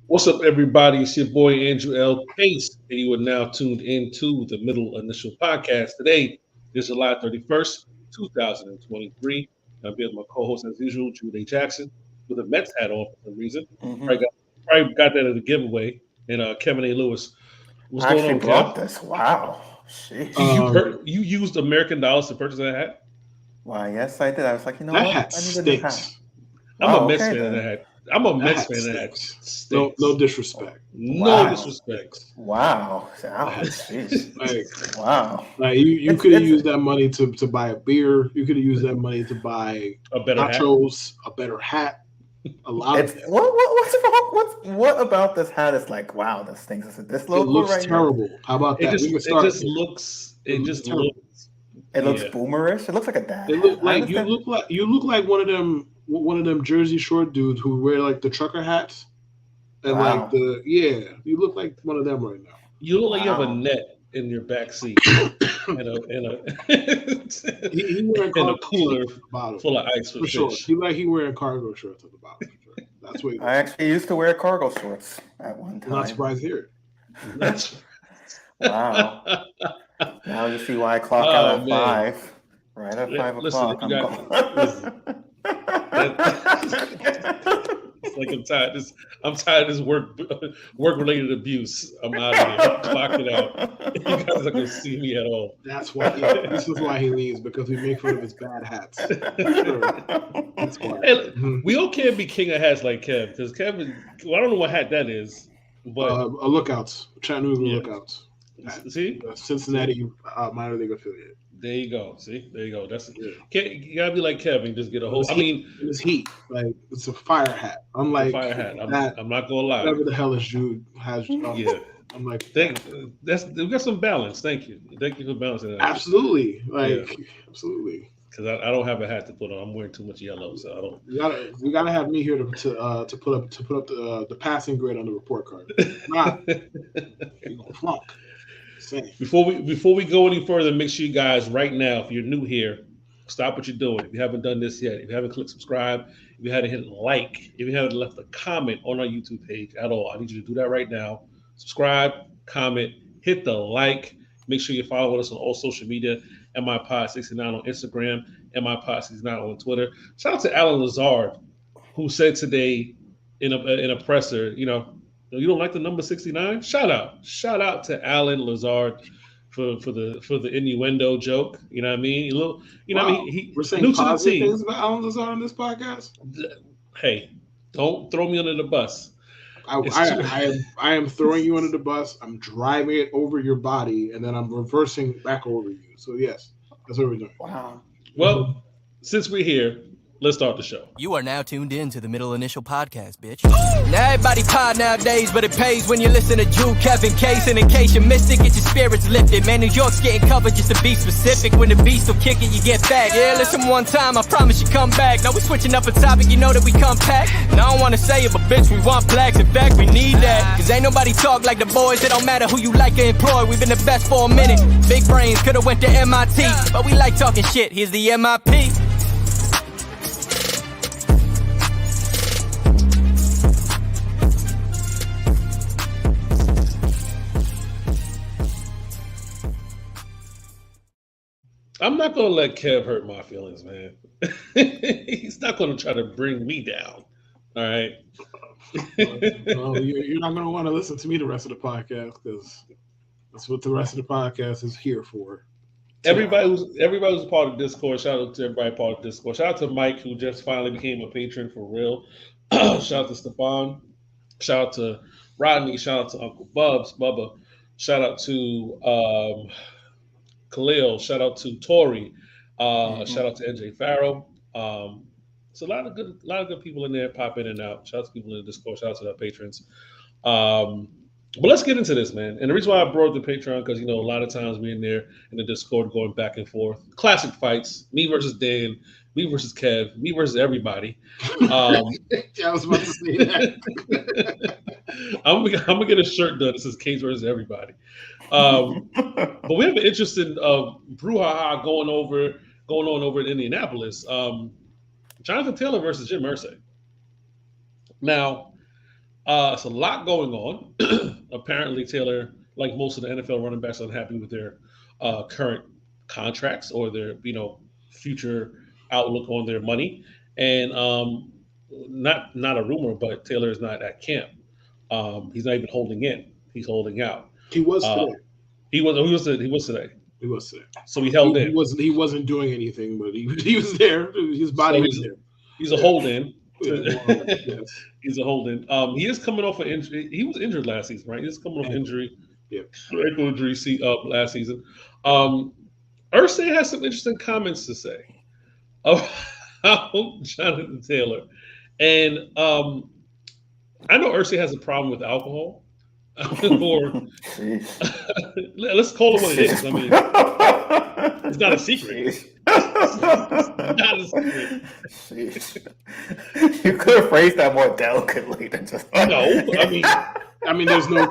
What's up, everybody? It's your boy Andrew L. Pace, and you are now tuned into the Middle Initial Podcast. Today is July 31st, 2023. I'm here with my co-host, as usual, Jude A. Jackson, with a Mets hat on for some reason. Mm-hmm. Probably got that as a giveaway. And Kevin A. Lewis. What's I going actually on, Kev? brought this. Wow. Sheesh. You used American dollars to purchase that hat? Why, yes, I did. I was like, you know That what? hat I need a new hat. stinks. I'm a Wow, Mets okay fan of that then. hat. I'm a That Mets hat fan of that hat. stinks. No, Stinks. no disrespect. No Wow. disrespect. Wow. That hat stinks. Jeez. Wow. You It's could have it's used that money to buy a beer. You could have used that money to buy A better hat. nachos, a better hat, a lot it's of. what about this hat is like, wow, this thing is this It logo looks right terrible. How about It that? just We can it start. just looks it just terrible. looks here. It looks yeah. boomerish. It looks like a dad It hat. look I like you understand. look like one of them Jersey Shore dudes who wear like the trucker hats and like Wow. you look like one of them right now. You look like you have a Wow. net in your back seat and a He wearing and a cargo cooler shorts at the bottom full of ice for with sure. fish. He wearing cargo shorts at the bottom. For sure. That's what. I actually used to wear cargo shorts at one I'm not time. surprised here. That's Wow. Now you see why I clock out oh at man. 5. Right at Yeah, 5 listen, o'clock, if you I'm got listen, that, it's like I'm tired of this work related abuse. I'm out of here. Clock it out. You guys are not gonna see me at all. That's why. Yeah, this is why he leaves because we make fun of his bad hats. Sure. That's why. And Mhm. we all can't be king of hats like Kev, because Kevin, well, I don't know what hat that is, but A Lookouts, Chattanooga yeah. Lookouts, hat. See, Cincinnati minor league affiliate. there you go. See, there you go. That's Yeah. you gotta be like Kevin. Just get a whole. It's I heat. mean, It's heat. Like it's a fire hat. a Unlike fire hat. that, I'm not gonna lie. whatever the hell is Jude has. Yeah, I'm like, we got some balance. Thank you for balancing that. absolutely, absolutely. Because I don't have a hat to put on. I'm wearing too much yellow, so I don't. You gotta have me here to put up the passing grade on the report card. If not, you're gonna flunk. Same. Before we go any further, make sure you guys right now, if you're new here, stop what you're doing. If you haven't done this yet, if you haven't clicked subscribe, if you haven't hit like, if you haven't left a comment on our YouTube page at all, I need you to do that right now. Subscribe, comment, hit the like. Make sure you're following us on all social media. MIPod69 on Instagram, MIPod69 on Twitter. Shout out to Alan Lazard, who said today in a presser, you don't like the number 69? Shout out to Alan Lazard for the innuendo joke. You know what I mean? What I mean? We're He saying new to the positive team. things about Alan Lazard on this podcast. Hey, don't throw me under the bus. I am throwing you under the bus. I'm driving it over your body, and then I'm reversing back over you. So yes, that's what we're doing. Wow. Well, since we're here, let's start the show. You are now tuned in to the Middle Initial Podcast, bitch. Now everybody pod nowadays, but it pays when you listen to Drew, Kevin, Case, and in case you missed it, get your spirits lifted. Man, New York's getting covered just to be specific. When the beast will kick it, you get back. Yeah, listen one time, I promise you come back. Now we switching up a topic, you know that we come pack. Now I don't wanna say it, but bitch, we want blacks. In fact, we need that. Cause ain't nobody talk like the boys. It don't matter who you like or employ. We've been the best for a minute. Big brains could've went to MIT, but we like talking shit. Here's the MIP. I'm not gonna let Kev hurt my feelings, man. He's not gonna try to bring me down. All right. Well, you're not going to want to listen to me the rest of the podcast because that's what the rest of the podcast is here for. Everybody who's part of Discord, shout out to everybody part of Discord. Shout out to Mike, who just finally became a patron for real. Shout out to Stefan. Shout out to Rodney. Shout out to Uncle Bubba. Shout out to Khalil. Shout out to Tori. Shout out to NJ Farrow. It's a lot of good people in there pop in and out. Shout out to people in the Discord. Shout out to our patrons. But let's get into this, man. And the reason why I brought up the Patreon, because, a lot of times we're in there in the Discord going back and forth. Classic fights. Me versus Dan. Me versus Kev. Me versus everybody. I was about to say that. I'm going to get a shirt done that says Cage versus everybody. But we have an interesting brouhaha going on over in Indianapolis. Jonathan Taylor versus Jim Irsay. Now, It's a lot going on. Apparently, Taylor, like most of the NFL running backs, unhappy with their current contracts or their future outlook on their money. And not a rumor, but Taylor is not at camp. He's not even holding in. He's holding out. He was today. He was today. He was today. So he held in. He wasn't doing anything, but he was there. His body was there. He's a hold in. Yes. He's a hold in. He is coming off an injury. He was injured last season, right? He's coming off injury. Yep. Ankle injury last season. Irsay has some interesting comments to say about Jonathan Taylor. And I know Irsay has a problem with alcohol. Or let's call it what it is. I mean, it's not a secret. It's not a secret. You could have phrased that more delicately than just. No, I mean, there's no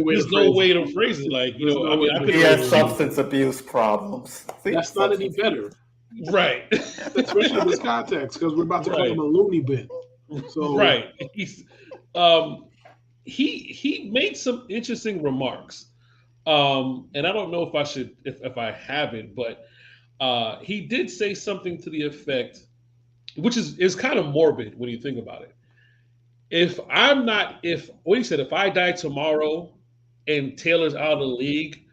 way to phrase it. Like he has substance abuse problems. See? That's not any better, right? Especially in this context, because we're about to call him a loony bin. So right, he's he made some interesting remarks, and I don't know if I should if I haven't, but he did say something to the effect, which is kind of morbid when you think about it. If I die tomorrow and Taylor's out of the league,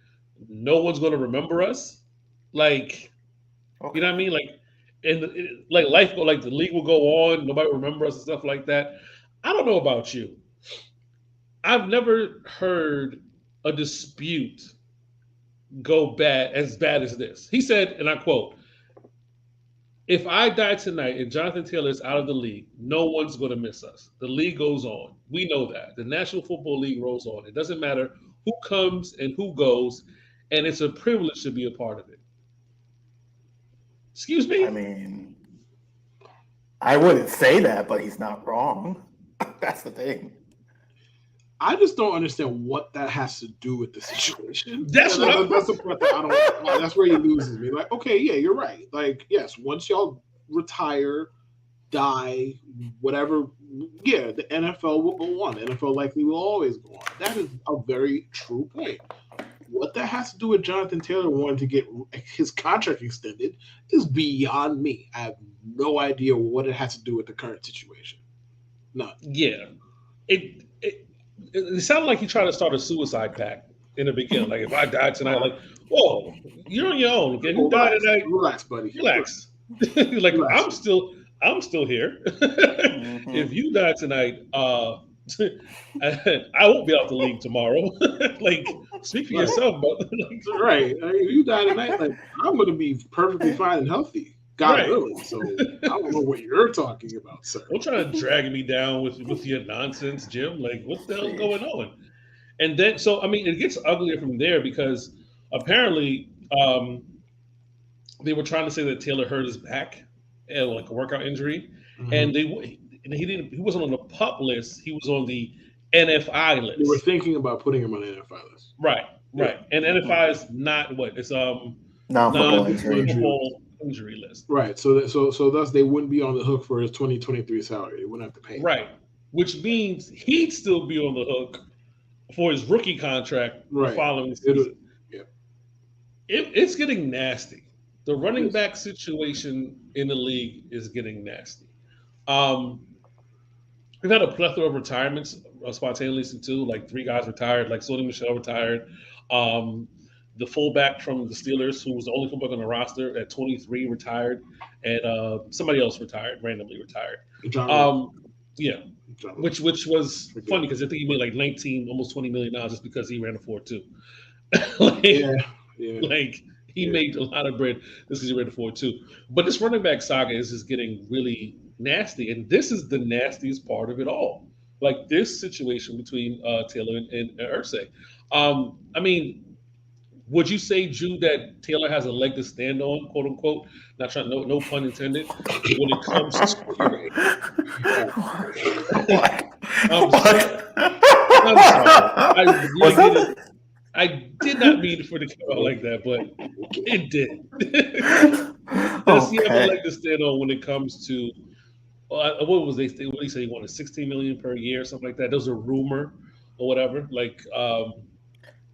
no one's going to remember us. Like, you know what I mean? Like, and like life go, like the league will go on, nobody will remember us and stuff like that. I don't know about you. I've never heard a dispute go as bad as this. He said, and I quote, "If I die tonight and Jonathan Taylor is out of the league, no one's going to miss us. The league goes on. We know that. The National Football League rolls on. It doesn't matter who comes and who goes, and it's a privilege to be a part of it." Excuse me? I mean, I wouldn't say that, but he's not wrong. That's the thing. I just don't understand what that has to do with the situation. That's the part that I don't. That's where he loses me. Like, okay, yeah, you're right. Like, yes, once y'all retire, die, whatever, yeah, the NFL will go on. The NFL likely will always go on. That is a very true point. What that has to do with Jonathan Taylor wanting to get his contract extended is beyond me. I have no idea what it has to do with the current situation. None. Yeah. It sounded like he tried to start a suicide pact in the beginning. Like, if I die tonight, like, whoa, you're on your own. Okay, you die tonight. Relax, buddy. Relax. Like, relax. I'm still here. Mm-hmm. If you die tonight, I won't be out the league tomorrow. Like, speak for yourself, but like, right. If you die tonight, like, I'm going to be perfectly fine and healthy. God willing. So I don't know what you're talking about, sir. Don't try to drag me down with your nonsense, Jim. Like, what the hell's going on? And then, so I mean, it gets uglier from there because apparently they were trying to say that Taylor hurt his back and like a workout injury, and he wasn't on the PUP list. He was on the NFI list. They were thinking about putting him on the NFI list. Right. And NFI is not what it's non-football injury list. Right. So thus they wouldn't be on the hook for his 2023 salary. They wouldn't have to pay him. Right. Which means he'd still be on the hook for his rookie contract the following season. It's getting nasty. The running back situation in the league is getting nasty. We've had a plethora of retirements spontaneously too. Like 3 guys retired. Like Sony Michel retired. The fullback from the Steelers, who was the only fullback on the roster at 23, retired, and somebody else randomly retired. Which was funny because I think he made like 19, almost $20 million just because he ran a 4.2. Like he made a lot of bread just because he ran a 4.2. But this running back saga is just getting really nasty, and this is the nastiest part of it all. Like this situation between Taylor and Irsay. I mean, would you say, Jude, that Taylor has a leg to stand on, quote unquote? Not trying, no pun intended. When it comes to I'm sorry. I did not mean for it to come out like that, but it did. Does he have a leg to stand on when it comes to what was they? What did he say? He wanted 16 million per year, something like that. There was a rumor or whatever.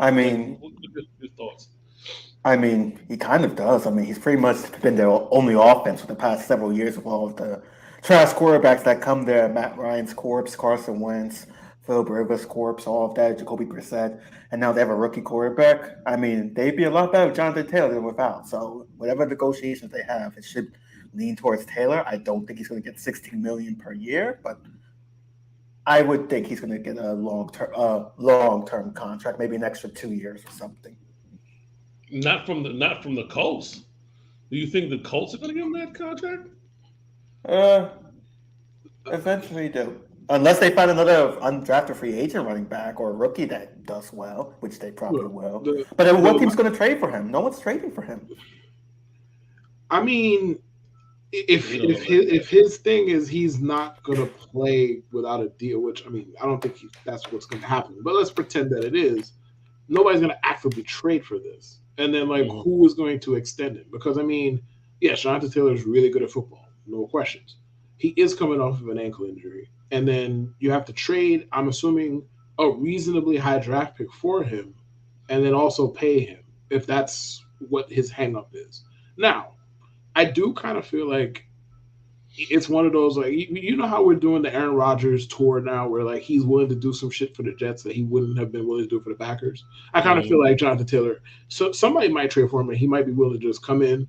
I Like mean, what your thoughts? he kind of does. He's pretty much been their only offense for the past several years with all of the trash quarterbacks that come there. Matt Ryan's corpse, Carson Wentz, Phil Rivers' corpse, all of that, Jacoby Brissett, and now they have a rookie quarterback. They'd be a lot better with Jonathan Taylor than without. So whatever negotiations they have, it should lean towards Taylor. I don't think he's going to get 16 million per year, but I would think he's going to get a long-term contract, maybe an extra 2 years or something. Not from the Colts. Do you think the Colts are going to give him that contract? Eventually do. Unless they find another undrafted free agent running back or a rookie that does well, which they probably will. But then what team's going to trade for him? No one's trading for him. If his thing is he's not going to play without a deal, which I don't think that's what's going to happen. But let's pretend that it is. Nobody's going to actively trade for this. And then, who is going to extend it? Because, Jonathan Taylor is really good at football. No questions. He is coming off of an ankle injury. And then you have to trade, I'm assuming, a reasonably high draft pick for him and then also pay him if that's what his hang-up is. Now, I do kind of feel like it's one of those, you know how we're doing the Aaron Rodgers tour now where, he's willing to do some shit for the Jets that he wouldn't have been willing to do for the Packers? I kind of feel like Jonathan Taylor, so somebody might trade for him and he might be willing to just come in,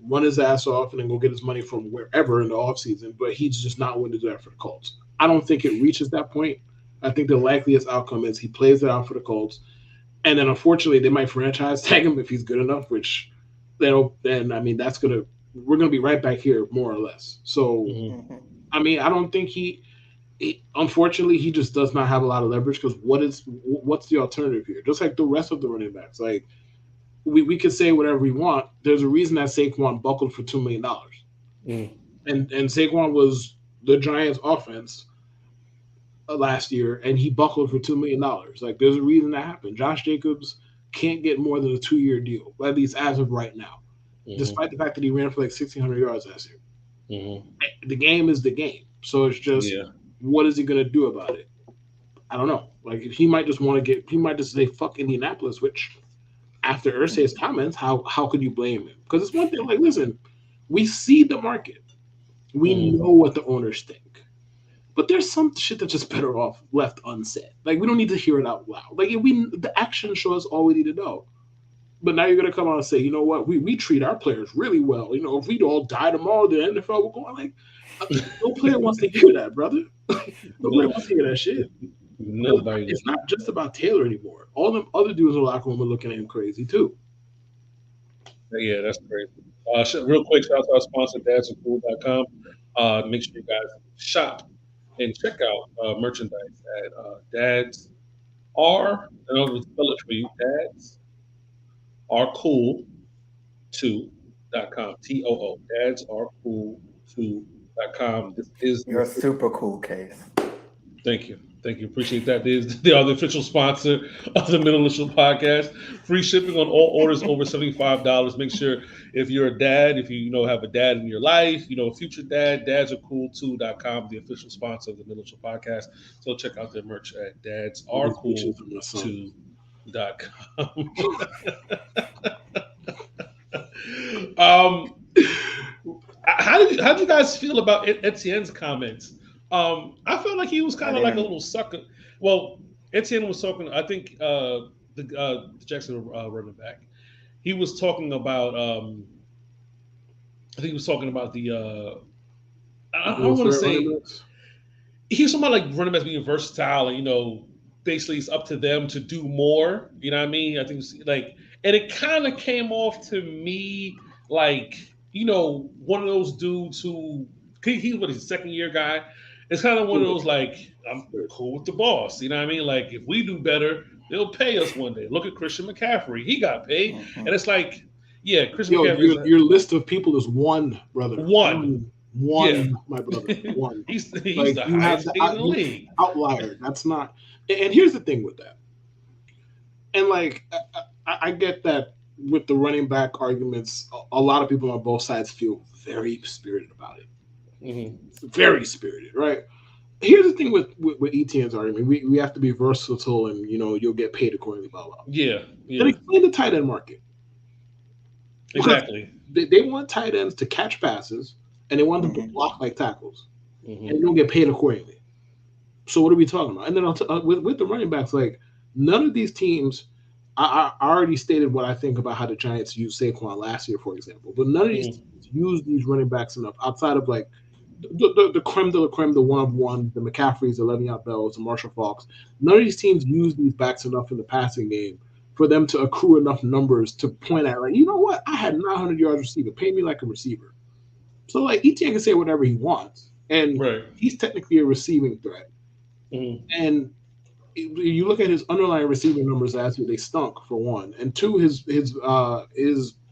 run his ass off, and then go get his money from wherever in the offseason, but he's just not willing to do that for the Colts. I don't think it reaches that point. I think the likeliest outcome is he plays it out for the Colts, and then unfortunately they might franchise tag him if he's good enough, which that's going to – we're going to be right back here, more or less. So, I don't think he unfortunately, he just does not have a lot of leverage because what's the alternative here? Just like the rest of the running backs. We could say whatever we want. There's a reason that Saquon buckled for $2 million. And Saquon was the Giants' offense last year, and he buckled for $2 million. There's a reason that happened. Josh Jacobs can't get more than a 2-year deal, at least as of right now. Despite the fact that he ran for 1,600 yards last year. The game is the game. So it's just, what is he going to do about it? I don't know. He might just say, fuck Indianapolis, which after Irsay's comments, how could you blame him? Because it's one thing, listen, we see the market. We know what the owners think. But there's some shit that's just better off left unsaid. We don't need to hear it out loud. The action shows all we need to know. But now you're going to come out and say, you know what, we treat our players really well. If we'd all die tomorrow, the NFL will go on. No player wants to hear that, brother. No player wants to hear that shit. Nobody. It's not just about Taylor anymore. All them other dudes in the locker room are looking at him crazy, too. Yeah, that's crazy. Real quick, shout out to our sponsor, dadsandcool.com. Make sure you guys shop and check out merchandise at Dads Are, and I'll spell it for you, Dads Are Cool 2.com. TOO. Dads Are Cool 2.com. This is You're a super cool case. Thank you. Appreciate that. They are the official sponsor of the Middle Initial Podcast. Free shipping on all orders over $75. Make sure if you're a dad, if you have a dad in your life, a future dad, dadsarecool2.com, the official sponsor of the Middle Initial Podcast. So check out their merch at dadsarecool2.com. How did you guys feel about Etienne's comments? I felt like he was kind of like a little sucker. Well, Etienne was talking. I think the Jackson running back. He was talking about. I think he was talking about the. I don't want to say. He was talking about running backs being versatile, and basically it's up to them to do more. You know what I mean? I think and it kind of came off to me one of those dudes who he's a second-year guy. It's kind of one of those I'm cool with the boss. You know what I mean? If we do better, they'll pay us one day. Look at Christian McCaffrey; he got paid, and it's Christian McCaffrey. Your list of people is one, brother. One, my brother. One. he's the highest paid in the league. Outlier. That's not. And here's the thing with that. And I get that with the running back arguments, a lot of people on both sides feel very spirited about it. It's very spirited, right? Here's the thing with ETN's argument: we have to be versatile, and you'll get paid accordingly. Blah blah. Yeah. Then explain the tight end market. Exactly. They want tight ends to catch passes, and they want them to block like tackles, and you don't get paid accordingly. So what are we talking about? And then with the running backs, like none of these teams. I already stated what I think about how the Giants used Saquon last year, for example. But none of these teams use these running backs enough outside of like the creme de la creme, the one-of-one, the McCaffreys, the Le'Veon Bells, the Marshall Faulks. None of these teams use these backs enough in the passing game for them to accrue enough numbers to point at, like, you know what? I had 900 yards receiving. Pay me like a receiver. So, like, ETN can say whatever he wants. And he's technically a receiving threat. And you look at his underlying receiving numbers last year, they stunk, for one. And two, his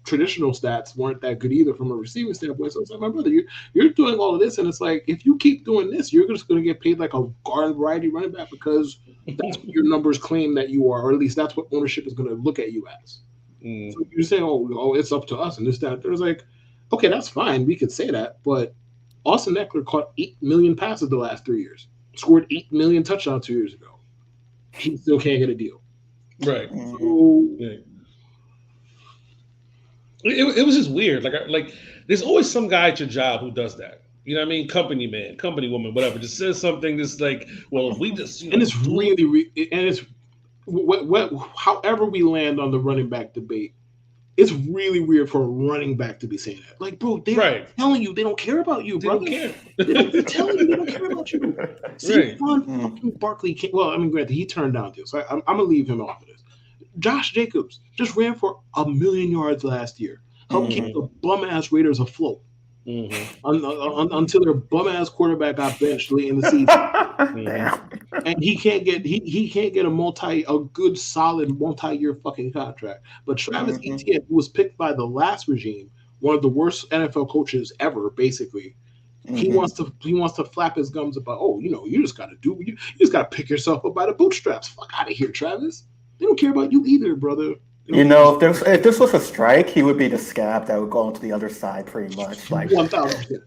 traditional stats weren't that good either from a receiving standpoint. So it's like, my brother, you're doing all of this, and it's like, if you keep doing this, you're just going to get paid like a garden variety running back because that's what your numbers claim that you are, or at least that's what ownership is going to look at you as. So you're saying, oh, it's up to us and this, that. There's like, okay, that's fine. We could say that, but Austin Eckler caught 8 million passes the last 3 years, scored 8 million touchdowns 2 years ago. He still can't get a deal. Right. So, It was just weird. Like there's always some guy at your job who does that. You know what I mean? Company man, company woman, whatever. Just says something that's like, well, if we just and it's really and it's however we land on the running back debate, it's really weird for a running back to be saying that. Like, bro, they're telling you they don't care about you, bro. They're telling you they don't care about you. Saquon fucking Barkley can't. Well, I mean, granted, he turned down deals. So I'm gonna leave him off of this. Josh Jacobs just ran for 1 million yards last year. Helped keep the bum-ass Raiders afloat until their bum-ass quarterback got benched late in the season. And he can't get a good solid multi-year fucking contract. But Travis Etienne, who was picked by the last regime, one of the worst NFL coaches ever, basically, he wants to flap his gums about, you just gotta pick yourself up by the bootstraps. Fuck out of here, Travis. They don't care about you either, brother. If this was a strike, he would be the scab that would go onto the other side, pretty much. Like 1,000%.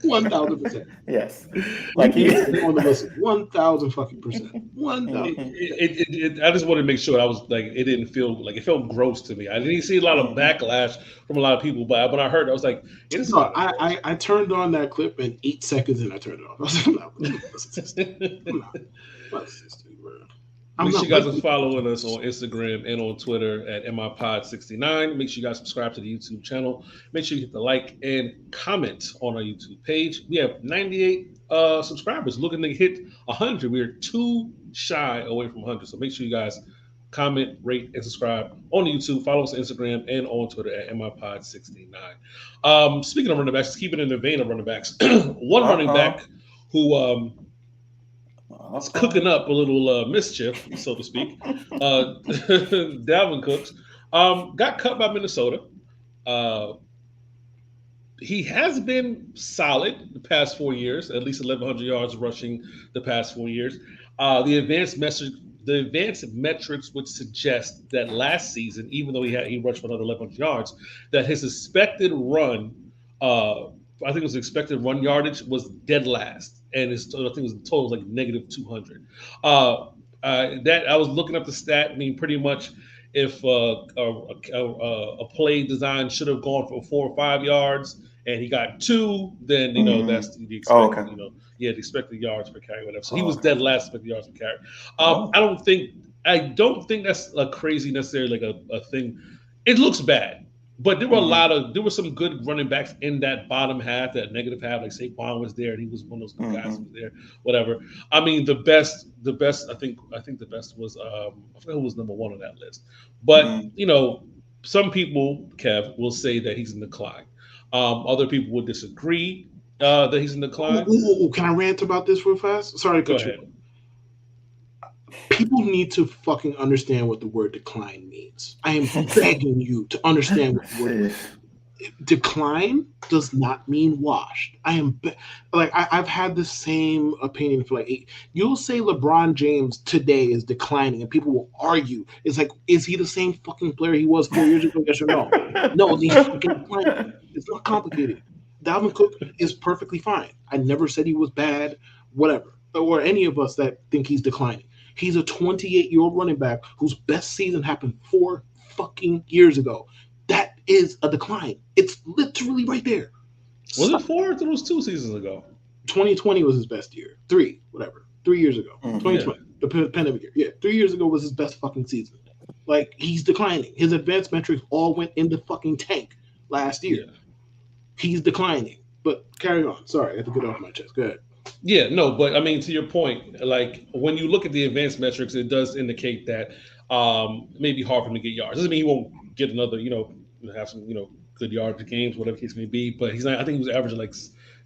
1,000%. Yes. Like he 1,000 fucking %. 1,000. I just wanted to make sure I was like, it didn't feel like, it felt gross to me. I didn't see a lot of backlash from a lot of people, but when I heard it, I was like, I turned on that clip in 8 seconds and I turned it off. I was like, I'm not bro. Make sure you guys are following us on Instagram and on Twitter at MIPod69. Make sure you guys subscribe to the YouTube channel. Make sure you hit the like and comment on our YouTube page. We have 98 subscribers looking to hit 100. We are 2 shy away from 100. So make sure you guys comment, rate, and subscribe on YouTube. Follow us on Instagram and on Twitter at MIPod69. Speaking of running backs, keep it in the vein of running backs. One running back who it's cooking up a little mischief, so to speak. Dalvin Cook got cut by Minnesota. He has been solid the past 4 years, at least 1,100 yards rushing the past 4 years. The advanced metrics would suggest that last season, even though he rushed for another 1,100 yards, that his expected run, I think it was expected run yardage, was dead last. And his, I think it was total like -200. That I was looking up the stat. I mean, pretty much, if a play design should have gone for 4 or 5 yards, and he got 2, then that's the expected. The expected yards per carry, whatever. So he was dead last expected yards per carry. I don't think that's a crazy necessarily like a thing. It looks bad. But there were there were some good running backs in that bottom half, that negative half. Like Saquon was there, and he was one of those good guys who was there. Whatever. I mean, the best. I think the best was I forgot who was number 1 on that list. But some people, Kev, will say that he's in decline. Other people would disagree that he's in decline. Can I rant about this real fast? Sorry to cut you. People need to fucking understand what the word decline means. I am begging you to understand what the word decline does not mean washed. I've had the same opinion for like 8. You'll say LeBron James today is declining, and people will argue. It's like, is he the same fucking player he was 4 years ago? Yes or no? No, he's fucking declining. It's not complicated. Dalvin Cook is perfectly fine. I never said he was bad, whatever, or any of us that think he's declining. He's a 28-year-old running back whose best season happened 4 fucking years ago. That is a decline. It's literally right there. Was it 4? It was 2 seasons ago. 2020 was his best year. 3 years ago. 2020, the pandemic year. Yeah, 3 years ago was his best fucking season. Like, he's declining. His advanced metrics all went in the fucking tank last year. Yeah. He's declining. But carry on. Sorry, I had to get off my chest. Go ahead. Yeah, no, but I mean, to your point, like when you look at the advanced metrics, it does indicate that it may be hard for him to get yards. Doesn't mean he won't get another, have some, good yards games, whatever the case may be. But he's not. I think he was averaging like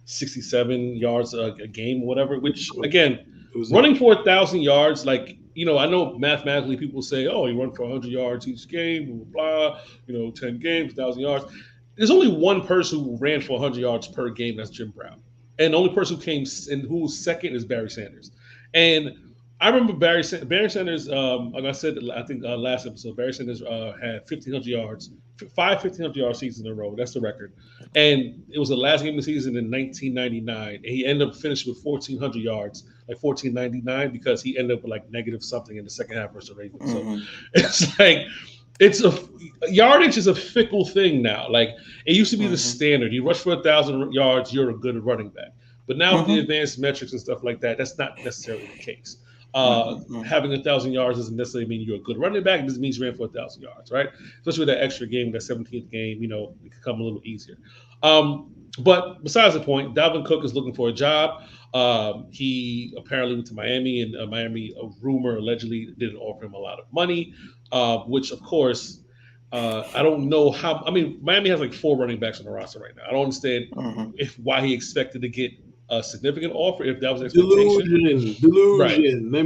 67 yards a game, or whatever. Which again, running for 1,000 yards, like I know mathematically people say, oh, he run for 100 yards each game, blah, blah, 10 games, 1,000 yards. There's only one person who ran for 100 yards per game. That's Jim Brown. And the only person who came and who was second is Barry Sanders. And I remember Barry Sanders, like I said, I think last episode, Barry Sanders had 1,500 yards, 5 1,500-yard seasons in a row. That's the record. And it was the last game of the season in 1999. And he ended up finishing with 1,400 yards, like 1,499, because he ended up with like negative something in the second half versus the Ravens. So it's like, yardage is a fickle thing now. Like it used to be the standard. You rush for 1,000 yards, you're a good running back. But now with the advanced metrics and stuff like that, that's not necessarily the case. Having 1,000 yards doesn't necessarily mean you're a good running back. It just means you ran for 1,000 yards, right? Especially with that extra game, that 17th game, it could come a little easier. But besides the point, Dalvin Cook is looking for a job. He apparently went to Miami, and Miami, a rumor allegedly didn't offer him a lot of money. Which, of course, I don't know how. I mean, Miami has like 4 running backs on the roster right now. I don't understand why he expected to get a significant offer if that was expectation. Delusion. Right. Let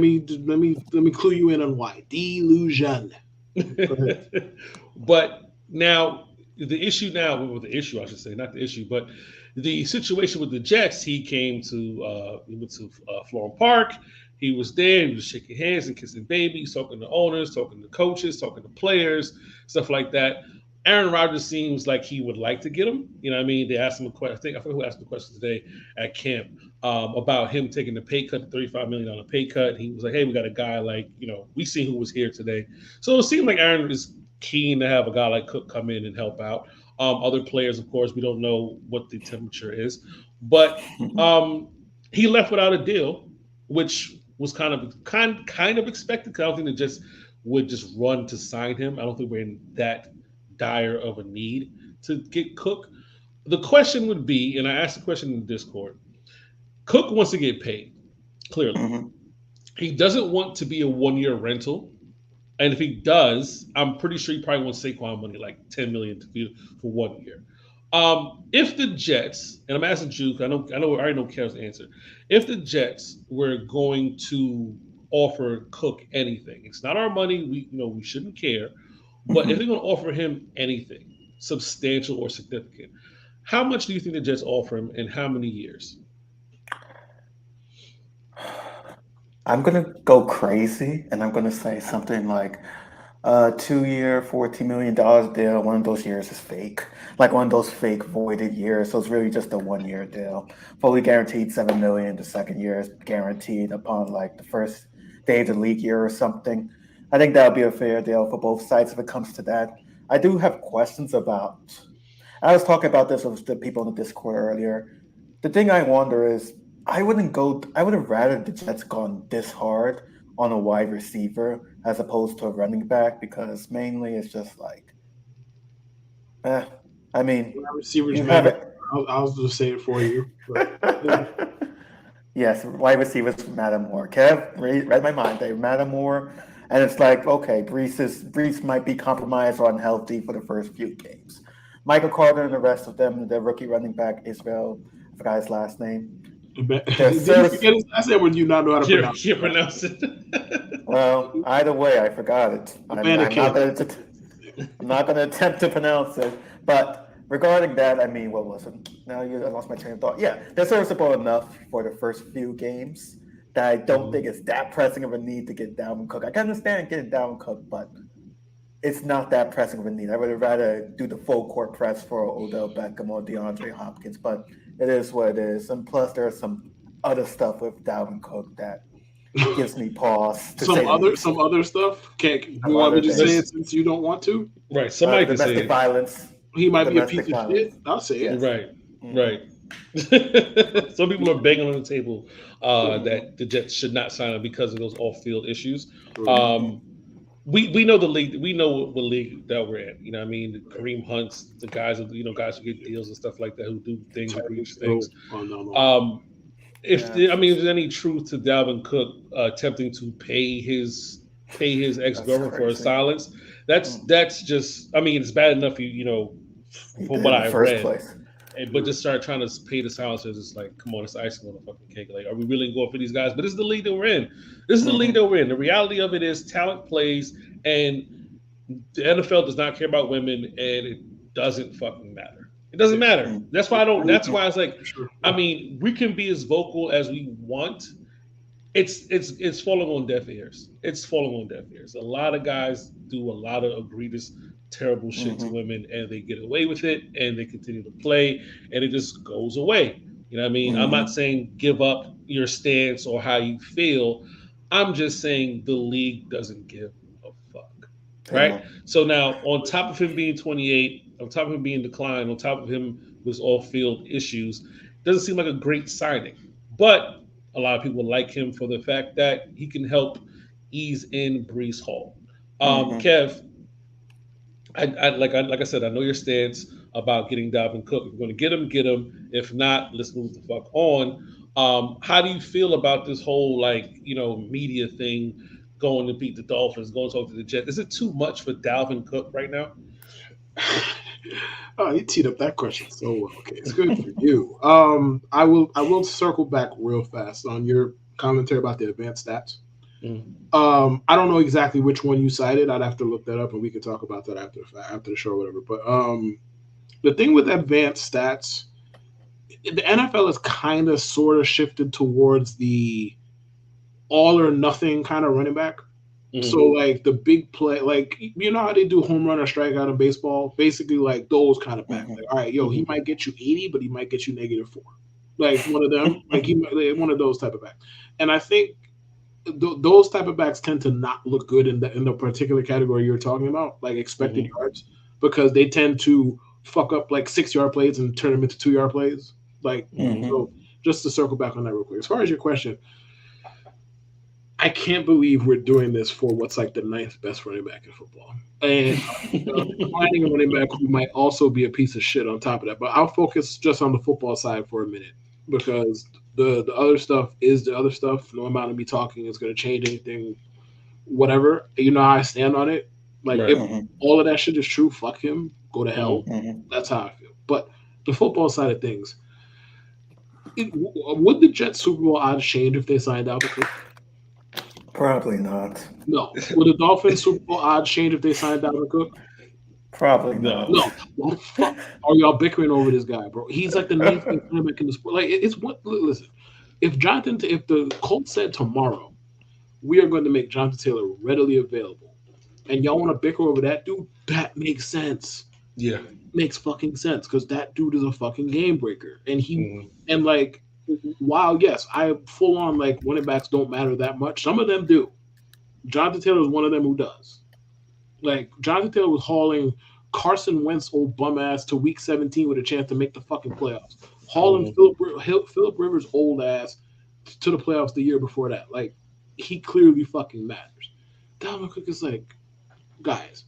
me clue you in on why. Delusion. But now the issue but the situation with the Jets. He came to he went to Florham Park. He was there. He was shaking hands and kissing babies, talking to owners, talking to coaches, talking to players, stuff like that. Aaron Rodgers seems like he would like to get him. You know what I mean? They asked him a question. I forget who asked the question today at camp about him taking the pay cut, the $35 million pay cut. He was like, hey, we got a guy like, we seen who was here today. So it seemed like Aaron is keen to have a guy like Cook come in and help out. Other players, of course, we don't know what the temperature is. But he left without a deal, which was kind of expected, because I don't think they just would just run to sign him. I don't think we're in that dire of a need to get Cook. The question would be, and I asked the question in the Discord, Cook wants to get paid, clearly. He doesn't want to be a one-year rental. And if he does, I'm pretty sure he probably wants Saquon money, like $10 million for 1 year. If the Jets, and I'm asking Juke, I already know Kev's answer. If the Jets were going to offer Cook anything, it's not our money. We shouldn't care. But if they're going to offer him anything substantial or significant, how much do you think the Jets offer him, and how many years? I'm going to go crazy, and I'm going to say something like a 2-year, $14 million deal. One of those years is fake, like one of those fake voided years. So it's really just a 1-year deal. Fully guaranteed $7 million. The second year is guaranteed upon like the first day of the league year or something. I think that would be a fair deal for both sides if it comes to that. I do have questions about. I was talking about this with the people in the Discord earlier. The thing I wonder is, I would have rather the Jets gone this hard on a wide receiver as opposed to a running back, because mainly it's just like, I mean, receivers matter. I'll just say it for you. But, yes, wide receivers matter more. Kev read my mind. They matter more, and it's like, okay, Brees might be compromised or unhealthy for the first few games. Michael Carter and the rest of them, the rookie running back Israel, I forgot his last name. I said, when you not know how to pronounce it. Well, either way, I forgot it. I'm not going to attempt to pronounce it. But regarding that, I mean, what was it? Now I lost my train of thought. Yeah, they're serviceable enough for the first few games that I don't think it's that pressing of a need to get Dalvin Cook. I can understand getting Dalvin Cook, but it's not that pressing of a need. I would rather do the full court press for Odell Beckham or DeAndre Hopkins, but it is what it is. And plus, there's some other stuff with Dalvin Cook that gives me pause. Some other stuff. You want me to say it since you don't want to? Right. Somebody can say domestic it. violence. He might be a piece of shit. I'll say it. Right. Right. Some people are banging on the table that the Jets should not sign him because of those off-field issues. We know the league. We know what league that we're in. You know what I mean? The Kareem Hunts, the guys, guys who get deals and stuff like that, who do things, breach things. If there's any truth to Dalvin Cook attempting to pay his ex-girlfriend for his silence, that's just. I mean, it's bad enough from what I read. But just start trying to pay the silencers. It's like, come on, it's icing on the fucking cake. Like, are we really going for these guys? But this is the league that we're in. This is the league that we're in. The reality of it is talent plays, and the NFL does not care about women, and it doesn't fucking matter. It doesn't matter. That's why I don't. That's why it's like, I mean, we can be as vocal as we want. It's falling on deaf ears. It's falling on deaf ears. A lot of guys do a lot of egregious, terrible shit to women, and they get away with it, and they continue to play, and it just goes away. You know what I mean? I'm not saying give up your stance or how you feel. I'm just saying the league doesn't give a fuck, right? So now, on top of him being 28, on top of him being declined, on top of him with off-field issues, doesn't seem like a great signing. But a lot of people like him for the fact that he can help ease in Breece Hall. Kev, like I said, I know your stance about getting Dalvin Cook. If you're going to get him. If not, let's move the fuck on. How do you feel about this whole media thing, going to beat the Dolphins, going to talk to the Jets? Is it too much for Dalvin Cook right now? Oh, you teed up that question so well. Okay, it's good for you. I will circle back real fast on your commentary about the advanced stats. I don't know exactly which one you cited. I'd have to look that up, and we could talk about that after the show or whatever. But the thing with advanced stats, the NFL has kind of sort of shifted towards the all or nothing kind of running back. So like the big play, like how they do home run or strikeout in baseball, basically like those kind of back. Like, all right, he might get you 80, but he might get you -4. Like one of them, one of those type of backs. And I think those type of backs tend to not look good in the particular category you're talking about, like expected yards, because they tend to fuck up like 6-yard plays and turn them into 2-yard plays. Like, so just to circle back on that real quick. As far as your question, I can't believe we're doing this for what's like the 9th best running back in football. And finding a running back who might also be a piece of shit on top of that. But I'll focus just on the football side for a minute, because the other stuff is the other stuff. No amount of me talking is going to change anything, whatever. You know how I stand on it. Like, if all of that shit is true, fuck him. Go to hell. That's how I feel. But the football side of things, would the Jets Super Bowl odds change if they signed Dalvin Cook? Probably not. No. Would the Dolphins Super Bowl odds change if they signed Dalvin Cook? Probably not. No. What the fuck are y'all bickering over this guy, bro? He's like the 9th running back in the sport. Like, it's what? Listen, if the Colts said tomorrow, we are going to make Jonathan Taylor readily available, and y'all want to bicker over that dude, that makes sense. Yeah, makes fucking sense, because that dude is a fucking game breaker, and and like. While yes, I full on like running backs don't matter that much. Some of them do. Jonathan Taylor is one of them who does. Like, Jonathan Taylor was hauling Carson Wentz old bum ass to week 17 with a chance to make the fucking playoffs. Hauling Phillip Rivers old ass to the playoffs the year before that. Like, he clearly fucking matters. Dalvin Cook is like, guys,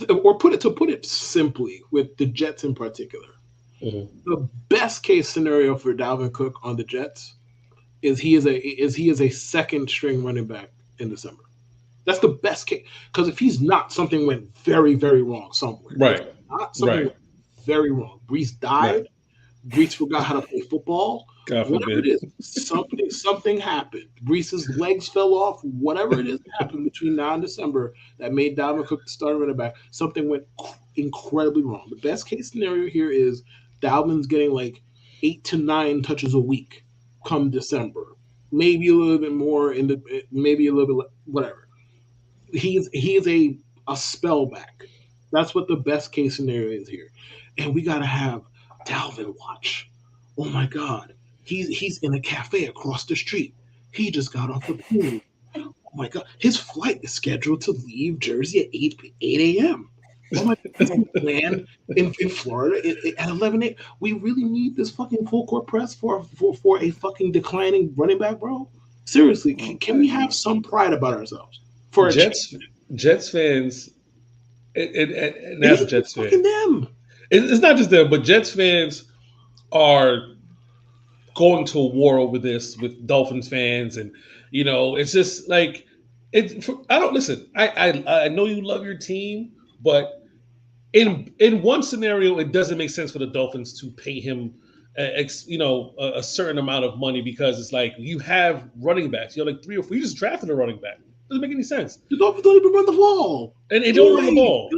or put it simply with the Jets in particular. The best case scenario for Dalvin Cook on the Jets is he is a second string running back in December. That's the best case, because if he's not, something went very, very wrong somewhere. Right. Something went very wrong. Breece died. Right. Breece forgot how to play football. Whatever it is, something happened. Breece's legs fell off. Whatever it is that happened between now and December that made Dalvin Cook the starting running back. Something went incredibly wrong. The best case scenario here is Dalvin's getting like 8 to 9 touches a week come December, maybe a little bit more maybe a little bit whatever. He is a a spell back. That's what the best case scenario is here. And we gotta have Dalvin watch. Oh my God. He's in a cafe across the street. He just got off the plane. Oh my God. His flight is scheduled to leave Jersey at 8 a.m. Oh my God. He's land in Florida at 11 a.m. We really need this fucking full court press for a fucking declining running back, bro? Seriously, can we have some pride about ourselves? For Jets fans, and that's Jets fans. Them. It's not just them, but Jets fans are going to war over this with Dolphins fans, and it's just like I don't listen. I know you love your team, but in one scenario, it doesn't make sense for the Dolphins to pay him a certain amount of money, because it's like you have running backs. You have like 3 or 4. You just drafted a running back. Doesn't make any sense. The Dolphins don't even run the ball. And they don't run the ball.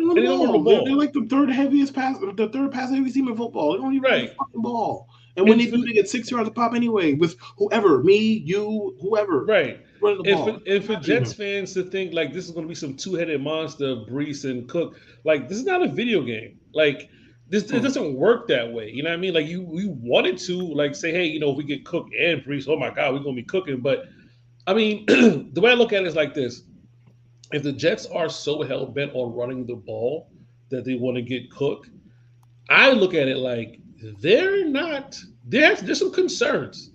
They're like the third pass heaviest team in football. They don't even run the fucking ball. And when they do, they get 6 yards a pop anyway with whoever, me, you, whoever. Right. Running the ball. And for Jets fans to think like this is going to be some two-headed monster, Brees and Cook, like this is not a video game. Like it doesn't work that way. You know what I mean? Like you wanted to like say, hey, if we get Cook and Brees, oh my God, we're going to be cooking. But I mean, the way I look at it is like this. If the Jets are so hell-bent on running the ball that they want to get Cook, I look at it like they're not – there's some concerns.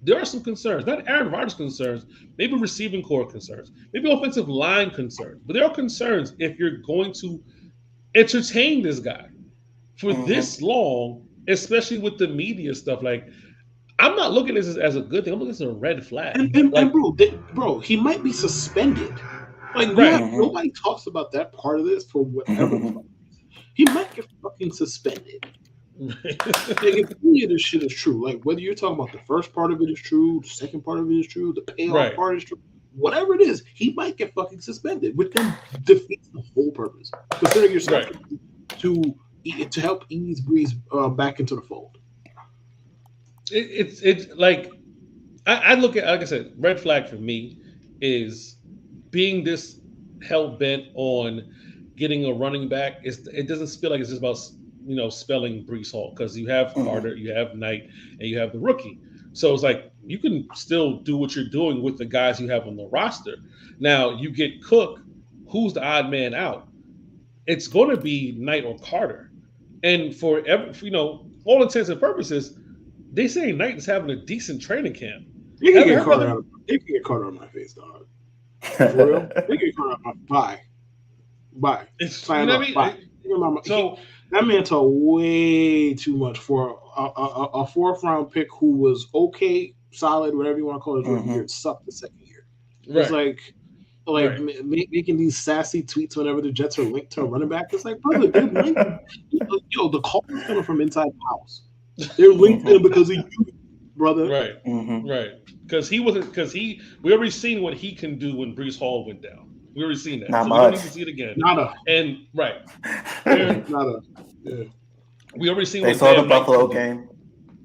There are some concerns. Not Aaron Rodgers concerns, maybe receiving core concerns, maybe offensive line concerns. But there are concerns if you're going to entertain this guy for this long, especially with the media stuff. Like, I'm not looking at this as a good thing. I'm looking at this as a red flag. And bro, he might be suspended. Like, nobody talks about that part of this for whatever. He might get fucking suspended. Like, if any of this shit is true, like whether you're talking about the first part of it is true, the second part of it is true, the payoff part is true, whatever it is, he might get fucking suspended, which then defeats the whole purpose. Considering yourself to help ease Brees back into the fold. It's like I look at, like I said, red flag for me is being this hell bent on getting a running back. It doesn't feel like it's just about spelling Brees Hall, because you have Carter, you have Knight, and you have the rookie. So it's like you can still do what you're doing with the guys you have on the roster. Now you get Cook, who's the odd man out. It's going to be Knight or Carter, and for all intents and purposes, they say Knight is having a decent training camp. You can get Carter on my face, dog. For real, they can get Carter on my bye. Sign up. Bye. So that man took way too much for a 4th round pick who was okay, solid, whatever you want to call it. Rookie year, sucked the second year. It's like making these sassy tweets whenever the Jets are linked to a running back. It's like, brother, they're linked. The call is coming from inside the house. They're linked in because of you, brother. Right, right. Because we already seen what he can do when Brees Hall went down. We already seen that. Not so much. We don't need to see it again. Nada. And right. We already seen they what saw the Buffalo game.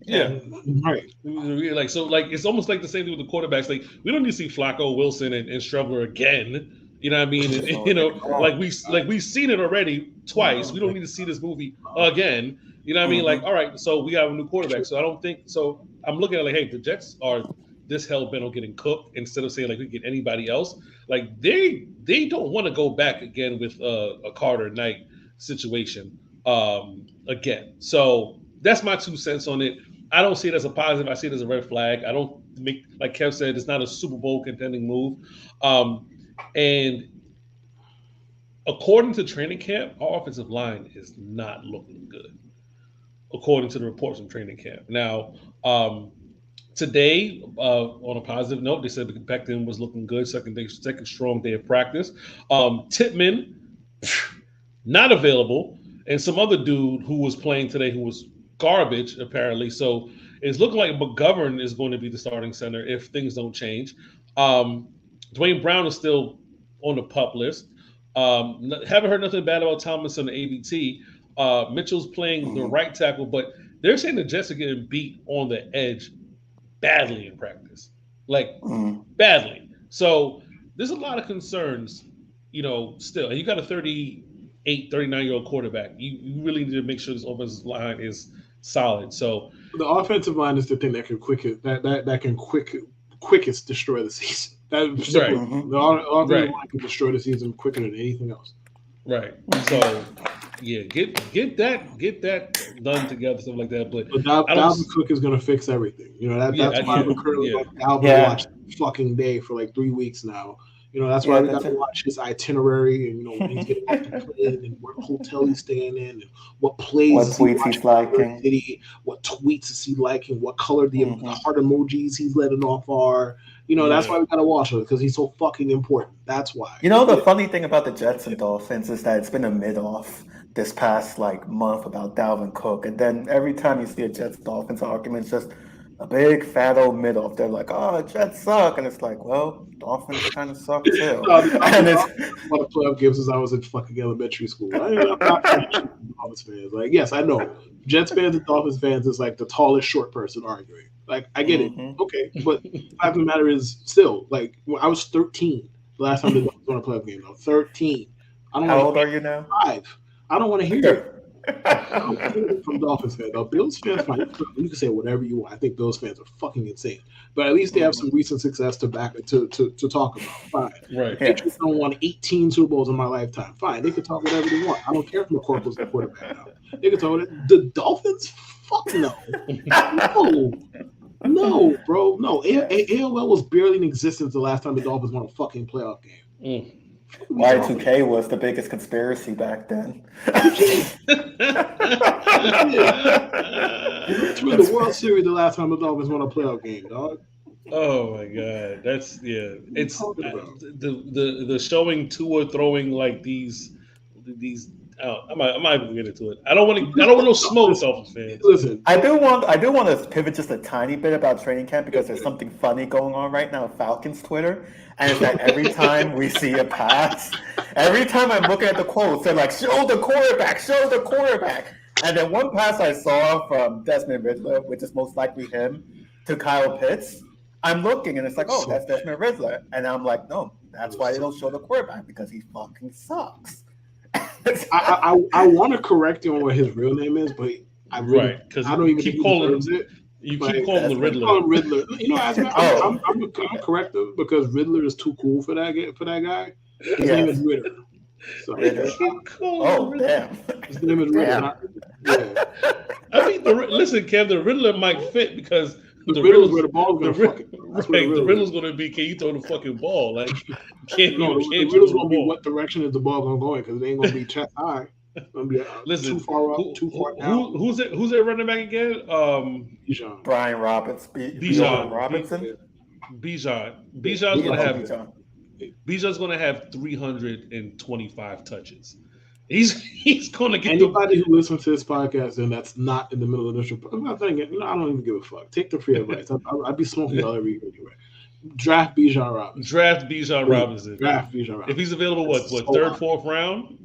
Yeah. Right. Like it's almost like the same thing with the quarterbacks. Like we don't need to see Flacco, Wilson, and Strubler again. You know what I mean? And, we've seen it already twice. We don't need to see this movie again. You know what I mean? Like, all right, so we have a new quarterback. So I don't think so. I'm looking at hey, the Jets are this hell bent on getting Cook instead of saying like we get anybody else. Like they don't want to go back again with a Carter Knight situation again. So that's my 2 cents on it. I don't see it as a positive. I see it as a red flag. I don't make, like Kev said, it's not a Super Bowl contending move. And according to training camp, our offensive line is not looking good, according to the reports from training camp. Now, today, on a positive note, they said Becton was looking good, second strong day of practice. Titman, not available, and some other dude who was playing today who was garbage, apparently. So it's looking like McGovern is going to be the starting center if things don't change. Dwayne Brown is still on the PUP list. Haven't heard nothing bad about Thomas on the ABT. Mitchell's playing the right tackle, but they're saying the Jets are getting beat on the edge badly in practice, badly. So there's a lot of concerns still, and you got a 38, 39-year-old quarterback. You really need to make sure this offensive line is solid. So the offensive line is the thing that can quickest destroy the season. That's simple. Right. The offensive line can destroy the season quicker than anything else. Right. So yeah, get that done together, stuff like that. But Dalvin Cook is going to fix everything. That's why we're currently Dalvin watch fucking day for like 3 weeks now. That's why we got to watch his itinerary and when he's getting off the plane and what hotel he's staying in and what plays what tweets he's liking, city, what tweets is he liking, what color the heart emojis he's letting off are. That's why we got to watch him, because he's so fucking important. That's why. The funny thing about the Jets and Dolphins is that it's been a mid-off this past month about Dalvin Cook, and then every time you see a Jets Dolphins argument, it's just a big fat old mid-off. They're like, "Oh, Jets suck," and it's like, "Well, Dolphins kind of suck too." And it's one of the playoff games since I was in fucking elementary school. I'm not Dolphins fans. Yes, I know Jets fans and Dolphins fans is like the tallest short person arguing. I get it. Okay. But the fact of the matter is, still, when I was 13, the last time the Dolphins won a playoff game, I was 13. How old are you now? 5. I don't want to hear it. I don't want to hear it from Dolphins fans. Now, Bills fans, fine. You can say whatever you want. I think Bills fans are fucking insane. But at least they have some recent success to back it to talk about. Fine. Right. Patriots don't won 18 Super Bowls in my lifetime. Fine. They can talk whatever they want. I don't care if McCorkle's the quarterback now. They can talk whatever. The Dolphins? Fuck no. No, bro. No. AOL was barely in existence the last time the Dolphins won a fucking playoff game. Y2K was the biggest conspiracy back then. The World Series the last time the Dolphins won a playoff game, dog. Oh my god, it's the showing Tua throwing like these. I'm not even get into it. I don't want no smoke, Dolphins fans. Listen, I do want to pivot just a tiny bit about training camp, because there's something funny going on right now on Falcons Twitter, and it's that every time we see a pass, every time I'm looking at the quotes, they're like, show the quarterback. And then one pass I saw from Desmond Ridder, which is most likely him, to Kyle Pitts, I'm looking and it's like, oh, that's Desmond Ridder, and I'm like, no, that's why they don't show the quarterback, because he fucking sucks. I want to correct him on what his real name is, but I don't even keep calling him. You keep calling him Riddler. Call him Riddler. I'm correct him because Riddler is too cool for that guy. His name is Ritter. So, damn. His name is Ritter. Yeah. I mean, listen, Kev, the Riddler might fit because the Riddler's where the ball's going to fucking. The Riddler's going to be, can you throw the fucking ball? Like, the Riddler's going to be what direction is the ball going to go in, because it ain't going to be chest high. It's going to be too far up, too far down. Who's that running back again? Bijan. Brian Robinson. Bijan's going to have 325 touches. He's going to get anybody who listens to this podcast and that's not in the middle of the show. I'm not thinking, I don't even give a fuck. Take the free advice. I'd be smoking y'all every year anyway. Draft Bijan Robinson. If he's available, what third, fourth round?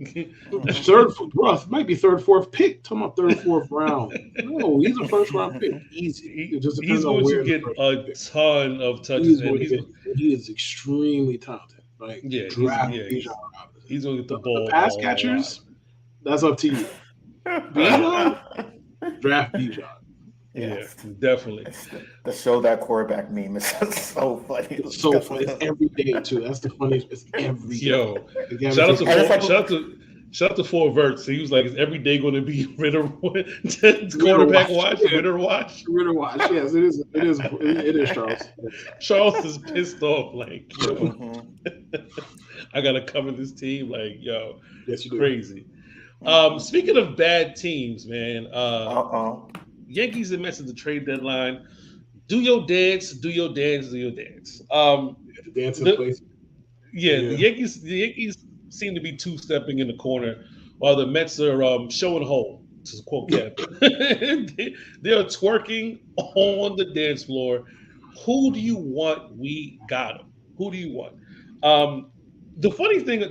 Might be third, fourth pick. Talking about third, fourth round. No, he's a first round pick. Easy. He's going to get a ton of touches. He is extremely talented. Draft Bijan Robinson. He's going to get the ball. The pass catchers, that's up to you. Bijan, draft Bijan. Yeah, definitely. The show that quarterback meme is so funny. It's so funny. It's every day too. That's the funniest. It's every day. Yo, shout out to Fort Verts. He was like, "Is every day going to be Ritter quarterback watch? Yeah. Ritter watch? Ritter watch? Yes, it is. It is Charles. Charles is pissed off. Like, yo, I gotta cover this team. Like, yo, yes, you crazy. Speaking of bad teams, man. Yankees and Mets at the trade deadline. Do your dance. The Yankees seem to be two-stepping in the corner, while the Mets are showing home. To quote Kevin, they are twerking on the dance floor. Who do you want? We got them. Who do you want? The funny thing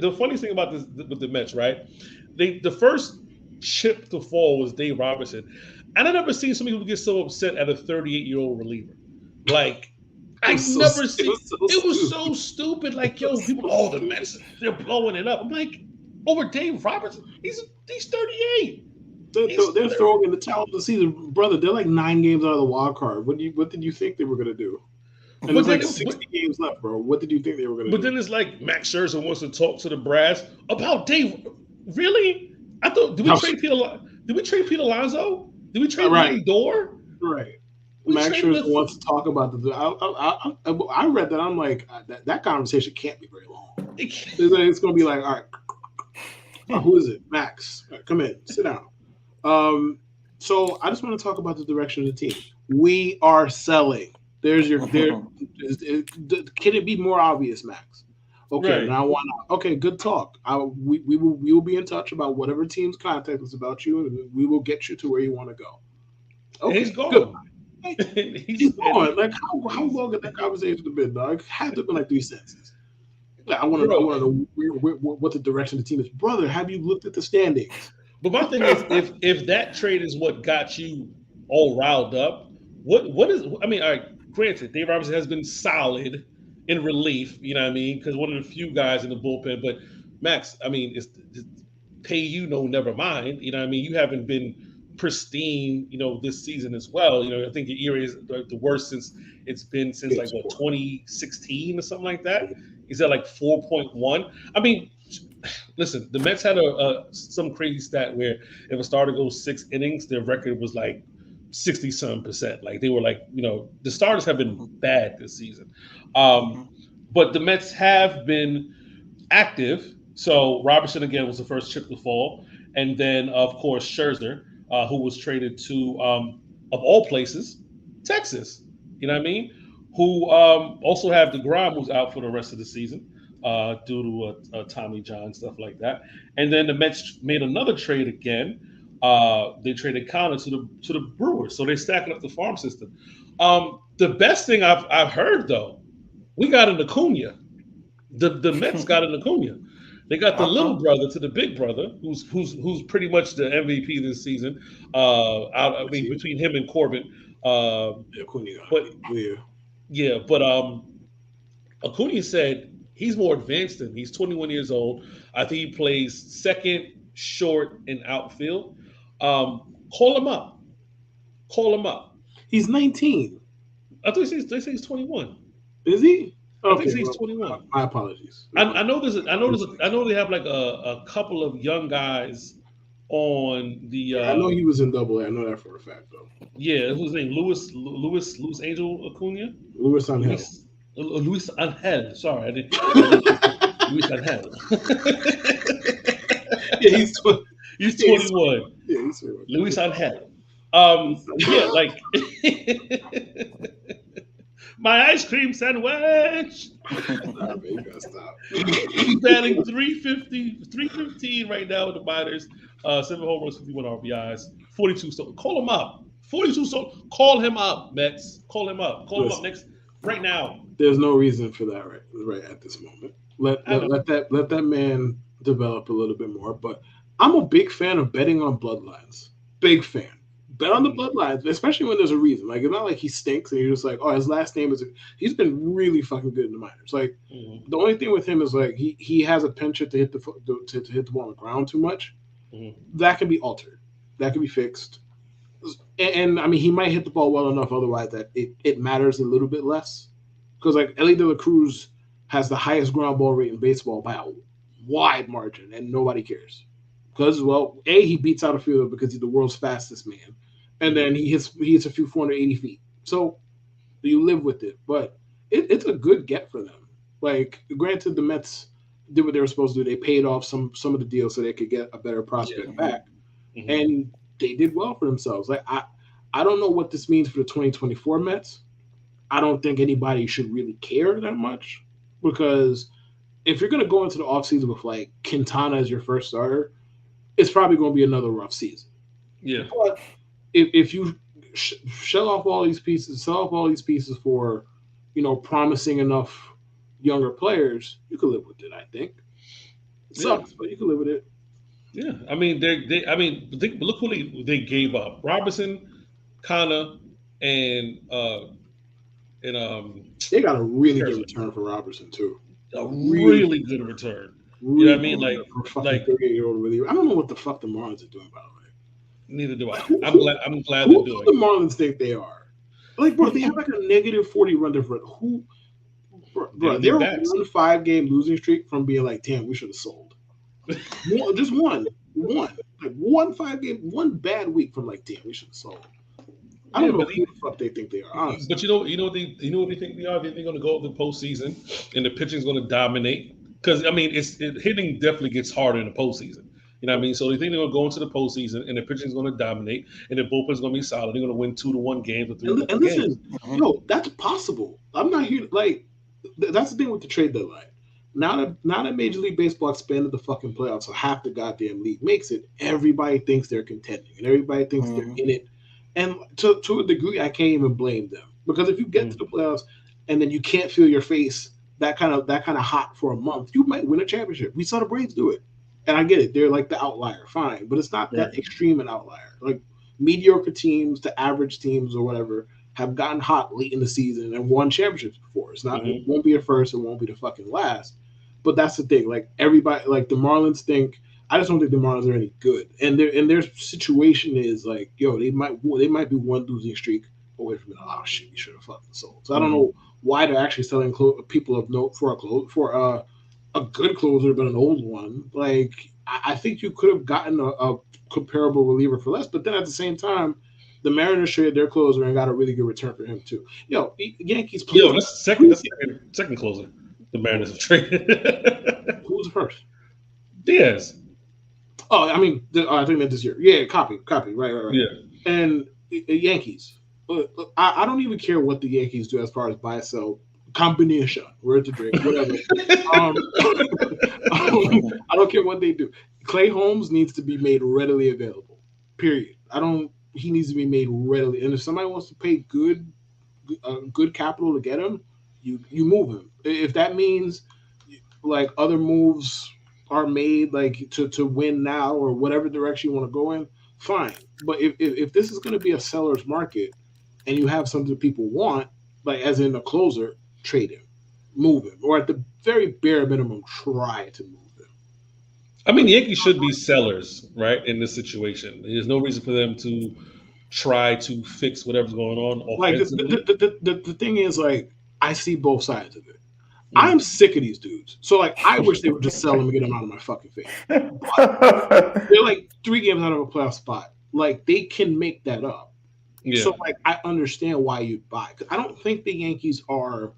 about this with the Mets, right? The first chip to fall was Dave Robertson. And I never seen somebody who gets so upset at a 38-year-old reliever. Like, It was so stupid. Like, yo, people, the Mets, they're blowing it up. I'm like, over Dave Robertson, he's 38. They're throwing in the towel of the season, brother. They're like 9 games out of the wild card. What did you think they were gonna do? And there's like 60 games left, bro. What did you think they were gonna do? But then it's like Max Scherzer wants to talk to the brass about Dave. Really? I thought did we trade Pete Alonso? Did we trade Lindor? Right. Max Scherzer wants to talk about the. I read that. I'm like, that conversation can't be very long. It's going to be like, all right, who is it? Max, right, come in, sit down. So I just want to talk about the direction of the team. We are selling. There's your there. Can it be more obvious, Max? Okay, right. Now why not? Okay, good talk. We will be in touch about whatever teams contact us about you, and we will get you to where you want to go. Okay, he's gone. Good. He's gone. Like how long had that conversation been, dog? It had to have been like 3 sentences. Like, I want to know what the direction of the team is. Brother, have you looked at the standings? But my thing is, if that trade is what got you all riled up, what is? I mean, all right, granted, Dave Robertson has been solid in relief. You know what I mean? Because one of the few guys in the bullpen. But Max, I mean, it's pay you no, never mind. You know what I mean? You haven't been pristine, this season as well. I think your ERA is the worst since like 2016 or something like that. He's at like 4.1. I mean, listen, the Mets had some crazy stat where if a starter goes 6 innings, their record was like 60-some%. Like they were like, the starters have been bad this season. But the Mets have been active. So Robertson again was the first chip to fall, and then of course Scherzer. Who was traded to, of all places, Texas. You know what I mean? Who also have DeGrom, who's out for the rest of the season due to Tommy John, stuff like that. And then the Mets made another trade again. They traded Connor to the Brewers, so they're stacking up the farm system. The best thing I've heard though, we got an Acuna. The Mets got an Acuna. They got the little brother to the big brother, who's pretty much the MVP this season. Between him and Corbin. Acuna said he's more advanced than him. He's 21 years old. I think he plays second, short, and outfield. Call him up. He's 19. I thought they say he's 21. Is he? Okay, I think he's 21. My apologies. I know they have like a couple of young guys on the. I know he was in Double-A. I know that for a fact, though. Yeah, who's his name? Luis Angel Acuna. Luis Angel. Luis Angel. Sorry, I didn't. Luis Angel. Yeah, he's 21. Yeah, he's 21. Luis Angel. Yeah, like. My ice cream sandwich. Nah, man, you gotta stop. He's batting 315 right now with the minors. 7 home runs, 51 RBIs, 42. So call him up. 42. So call him up, Mets. Call him up. Call him up next right now. There's no reason for that right at this moment. Let that man develop a little bit more. But I'm a big fan of betting on bloodlines. Big fan. Bet on the bloodlines, especially when there's a reason. Like, it's not like he stinks and you're just like, oh, his last name is. He's been really fucking good in the minors. Like, The only thing with him is like he has a penchant to hit the ball on the ground too much. That can be altered. That can be fixed. And I mean, he might hit the ball well enough otherwise that it matters a little bit less. Because like Ellie De La Cruz has the highest ground ball rate in baseball by a wide margin, and nobody cares. Because, well, he beats out a fielder because he's the world's fastest man. And then he hits a few 480 feet. So you live with it. But it's a good get for them. Like, granted, the Mets did what they were supposed to do. They paid off some of the deals so they could get a better prospect back. And they did well for themselves. Like, I don't know what this means for the 2024 Mets. I don't think anybody should really care that much. Because if you're going to go into the offseason with, like, Quintana as your first starter, it's probably going to be another rough season. Yeah. But if you sell off all these pieces for, promising enough younger players, you can live with it, I think. It sucks, but you can live with it. Yeah. I mean, look who they gave up. Robinson, Connor, and they got a really good return for Robertson too. A really good return. You know what I mean? Like 38-year-old reliever. I don't know what the fuck the Marlins are doing, by the way. Neither do I. I'm glad who they're doing. The Marlins think they are. Like, bro, they have like a negative 40 run difference. Bro, they're on a 5-game losing streak from being like, damn, we should have sold. Just one. Like 1 bad week from like, damn, we should have sold. I don't know who the fuck they think they are, honestly. But you know what they think they are? They're going to go to the postseason, and the pitching's going to dominate. Because I mean, hitting definitely gets harder in the postseason. You know what I mean? So they think they're going to go into the postseason, and the pitching's going to dominate, and the bullpen's going to be solid. They're going to win 2-1 games or 3-1 games. And listen, that's possible. I'm not here like that's the thing with the trade deadline. Now that Major League Baseball expanded the fucking playoffs, so half the goddamn league makes it. Everybody thinks they're contending, and everybody thinks they're in it. And to a degree, I can't even blame them, because if you get to the playoffs and then you can't feel your face that kind of hot for a month, you might win a championship. We saw the Braves do it, and I get it; they're like the outlier, fine, but it's not that extreme an outlier. Like mediocre teams to average teams or whatever have gotten hot late in the season and won championships before. It's not it won't be a first, it won't be the fucking last. But that's the thing. Like everybody, like the Marlins think. I just don't think the Marlins are any good, and their situation is like, yo, they might be one losing streak away from it. Oh shit, we should have fucking sold. So I don't know why they're actually selling people of note for a good closer, but an old one. Like I think you could have gotten a comparable reliever for less, but then at the same time, the Mariners traded their closer and got a really good return for him too. Yo, Yankees. Yo, that's second closer. The Mariners have traded. Who was the first? Diaz. Oh, I mean, I think that this year. Yeah, copy. Right. Yeah. And Yankees. I don't even care what the Yankees do as far as buy, sell, combination, word to drink, whatever. I don't care what they do. Clay Holmes needs to be made readily available. Period. He needs to be made readily. And if somebody wants to pay good capital to get him, you move him. If that means like other moves are made like to win now or whatever direction you want to go in, fine. But if this is going to be a seller's market and you have something people want, like as in a closer, trade him, move him, or at the very bare minimum, try to move him. I mean, the Yankees should be sellers, right, in this situation. There's no reason for them to try to fix whatever's going on. Like the thing is, like, I see both sides of it. I'm sick of these dudes. So, like, I wish they would just sell them and get them out of my fucking face. But they're like 3 games out of a playoff spot. Like, they can make that up. Yeah. So, like, I understand why you'd buy. Because I don't think the Yankees are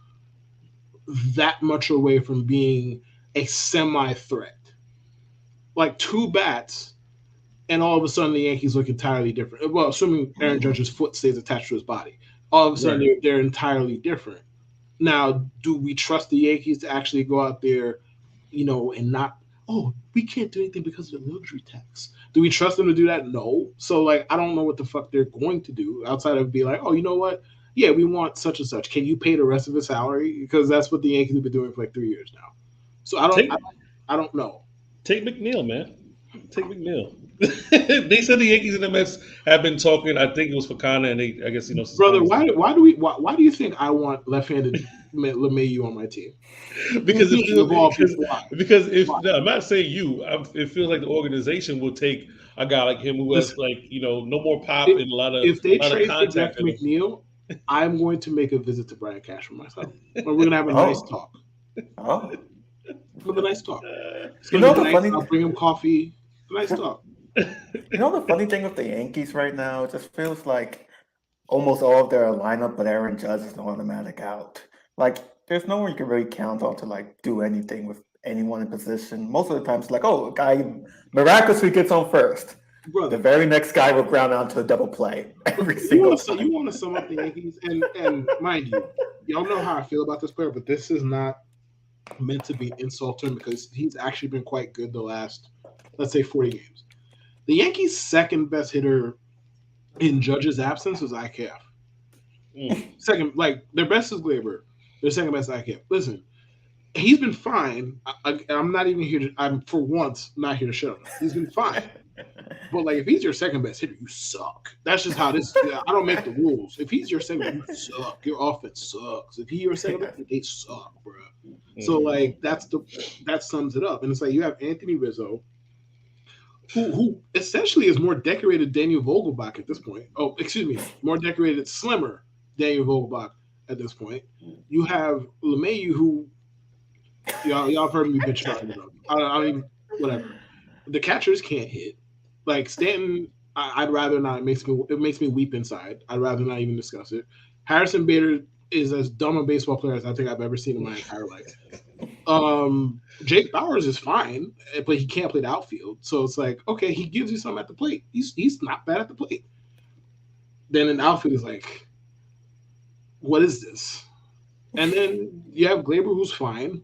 that much away from being a semi-threat. Like, 2 bats, and all of a sudden the Yankees look entirely different. Well, assuming Aaron Judge's foot stays attached to his body. All of a sudden they're entirely different. Now, do we trust the Yankees to actually go out there, and not, we can't do anything because of the luxury tax? Do we trust them to do that? No. So, like, I don't know what the fuck they're going to do outside of be like, you know what? Yeah, we want such and such. Can you pay the rest of his salary? Because that's what the Yankees have been doing for like 3 years now. So I don't know. Take McNeil, man. Take McNeil. They said the Yankees and the Mets have been talking. I think it was for Connor, and I guess brother. Why do you think I want left-handed LeMahieu on my team? Because I'm not saying you. It feels like the organization will take a guy like him who has no more pop and a lot of. If they trade for Jeff McNeil, I'm going to make a visit to Brian Cashman myself. We're gonna have a nice talk. Have a nice talk. I'll bring him coffee. Nice talk. The funny thing with the Yankees right now, it just feels like almost all of their lineup, but Aaron Judge is an automatic out. Like, there's no one you can really count on to like do anything with anyone in position. Most of the time, it's like, a guy miraculously gets on first. Brother, the very next guy will ground out to a double play every single time. You want to sum up the Yankees, and mind you, y'all know how I feel about this player, but this is not meant to be insult to him because he's actually been quite good the last, let's say, 40 games. The Yankees' second best hitter in Judge's absence was IKF. Second, like, their best is Glaber. Their second best is IKF. Listen, he's been fine. I'm not even here to. I'm for once not here to shut him. He's been fine. But like, if he's your second best hitter, you suck. That's just how this. I don't make the rules. If he's your second, you suck. Your offense sucks. If he's your second best, they suck, bro. So like, that sums it up. And it's like you have Anthony Rizzo, who essentially is more decorated Daniel Vogelbach at this point. Oh, excuse me, more decorated, slimmer Daniel Vogelbach at this point. You have LeMahieu, who y'all have heard me bitch about him. I mean, whatever. The catchers can't hit. Like Stanton, I'd rather not. It makes me weep inside. I'd rather not even discuss it. Harrison Bader is as dumb a baseball player as I think I've ever seen in my entire life. Jake Bauers is fine, but he can't play the outfield. So it's like, okay, he gives you something at the plate. He's not bad at the plate. Then in the outfield is like, what is this? And then you have Glaber, who's fine.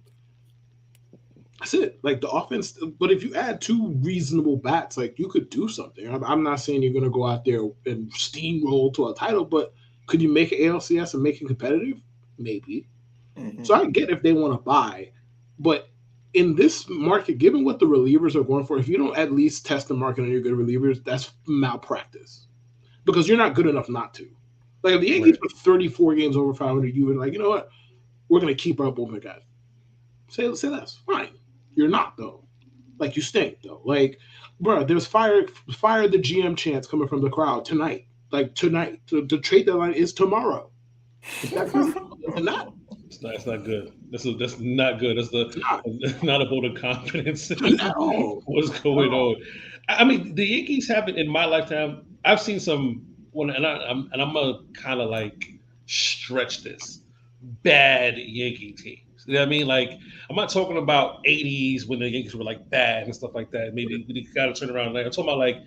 That's it. Like the offense, but if you add two reasonable bats, like you could do something. I'm not saying you're going to go out there and steamroll to a title, but could you make an ALCS and make it competitive? Maybe. Mm-hmm. So I get if they want to buy, but in this market, given what the relievers are going for, if you don't at least test the market on your good relievers, that's malpractice because you're not good enough not to. Like if the Yankees put 34 games over 500, you would like, you know what? We're going to keep our bullpen guys. Say that's fine. You're not though. Like you stink though. Like, bro, there's fire the GM chants coming from the crowd tonight. Like tonight, the trade deadline is tomorrow. It's not. It's not good. That's not good. That's not a vote of confidence. At all. What's going on? I mean, the Yankees haven't in my lifetime. I've seen some. And I'm gonna kind of like stretch this bad Yankee teams. You know what I mean? Like, I'm not talking about 80s when the Yankees were like bad and stuff like that. Maybe we got to turn around. Like, I'm talking about like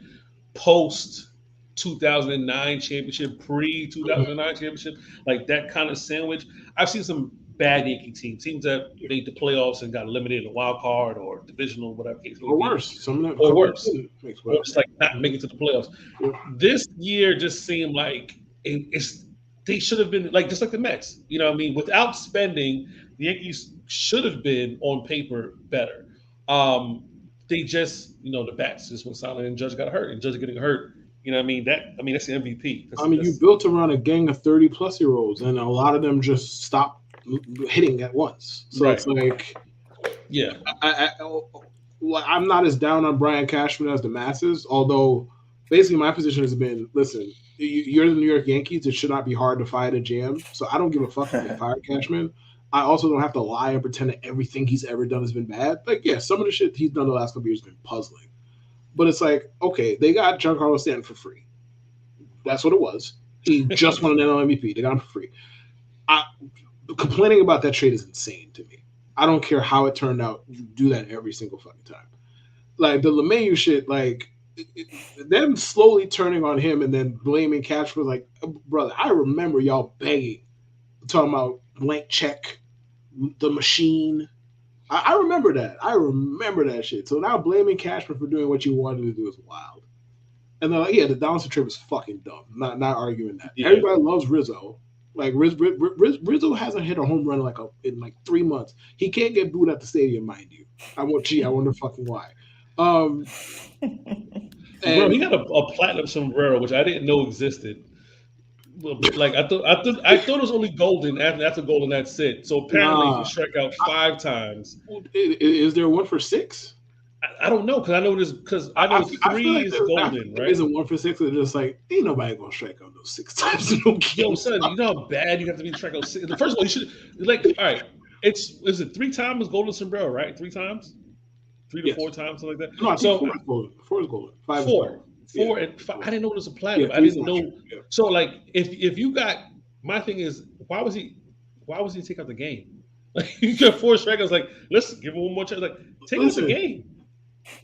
post 2009 championship, pre 2009 championship, like that kind of sandwich. I've seen some bad Yankee teams that made the playoffs and got eliminated in a wild card or divisional, whatever case. Or worse, some of them. Or worse. Or just like not making it to the playoffs. Yeah. This year just seemed like they should have been like just like the Mets. You know what I mean? Without spending, the Yankees should have been on paper better. They just, the bats just went silent and Judge got hurt. And Judge getting hurt, you know what I mean? That's the MVP. You built around a gang of 30-plus-year-olds, and a lot of them just stopped hitting at once. So It's like, yeah, I'm not as down on Brian Cashman as the masses, although basically my position has been, listen, you're the New York Yankees. It should not be hard to fire a GM. So I don't give a fuck if they fire Cashman. I also don't have to lie and pretend that everything he's ever done has been bad. Like, yeah, some of the shit he's done the last couple of years has been puzzling. But it's like, okay, they got Giancarlo Stanton for free. That's what it was. He just won an NL MVP. They got him for free. Complaining about that trade is insane to me. I don't care how it turned out. You do that every single fucking time. Like, the LeMahieu shit, like, them slowly turning on him and then blaming Cashman, like, brother, I remember y'all begging, talking about blank check, the machine. I remember that. I remember that shit. So now blaming Cashman for doing what you wanted to do is wild. And they're like, yeah, the Donaldson trip is fucking dumb. Not arguing that. Yeah. Everybody loves Rizzo. Like Rizzo hasn't hit a home run in 3 months. He can't get booed at the stadium, mind you. I wonder fucking why. Bro, he got a platinum sombrero, which I didn't know existed. Like I thought it was only golden. After golden, that's it. So apparently he struck out 5 times. Is there one for 6? I don't know because I know 3 is golden, right? Isn't 1 for 6? It's just like ain't nobody gonna strike out those 6 times. Yo, son, you know how bad you have to be to strike out 6. First of all, you should all right. Is it 3 times golden sombrero, right? 3 times, 3 to 4 times, something like that. No, I think 4 is golden. 4 is golden. 5 is golden. 4 and 5. I didn't know it was a platinum. I didn't know. Yeah. So like, if you got, my thing is, why was he take out the game? Like you got 4 strikeouts. Like let's give him one more chance. Like take out the game.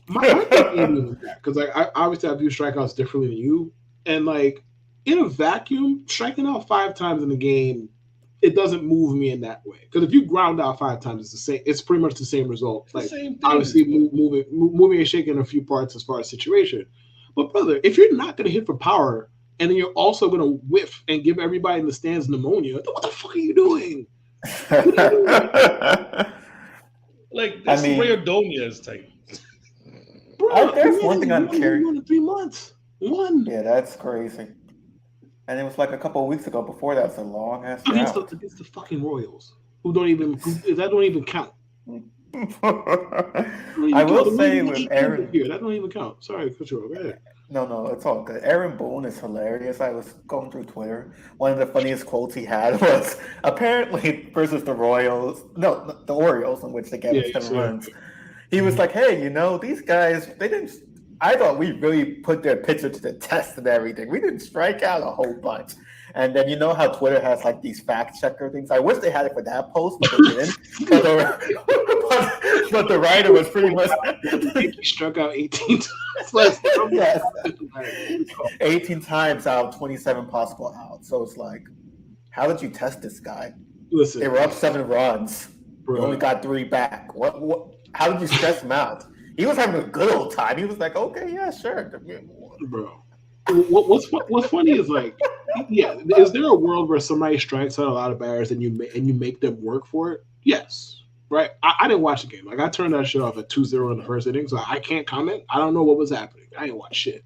My thing is that because like I obviously I view strikeouts differently than you, and like in a vacuum, striking out 5 times in the game, it doesn't move me in that way. Because if you ground out 5 times, it's the same. It's pretty much the same result. Like obviously moving and shaking a few parts as far as situation. But brother, if you're not going to hit for power and then you're also going to whiff and give everybody in the stands pneumonia, what the fuck are you doing? Like that's Ray Ordonez type. Bro, there's one thing I'm curious. 1 in 3 months. One. Yeah, that's crazy. And it was like a couple of weeks ago before that. It's a long ass against the fucking Royals, who don't even count. I will say with Aaron, that don't even count. Sorry, cut you off. Go ahead. No, it's all good. Aaron Boone is hilarious. I was going through Twitter. One of the funniest quotes he had was apparently versus the Orioles, in which they gave 7 runs. He was like, "Hey, these guys, they didn't. I thought we really put their pitcher to the test and everything. We didn't strike out a whole bunch." And then how Twitter has like these fact checker things. I wish they had it for that post, but they didn't. But the writer was pretty much he struck out 18 times. Yes. 18 times out of 27 possible outs. So it's like, how did you test this guy? Listen, they were up 7 runs. Bro. You only got 3 back. What? How did you stress him out? He was having a good old time. He was like, okay, yeah, sure. Bro. What's funny is like, is there a world where somebody strikes out a lot of batters and you make them work for it? Yes, right. I didn't watch the game. Like I turned that shit off at 2-0 in the first inning, so I can't comment. I don't know what was happening. I didn't watch shit.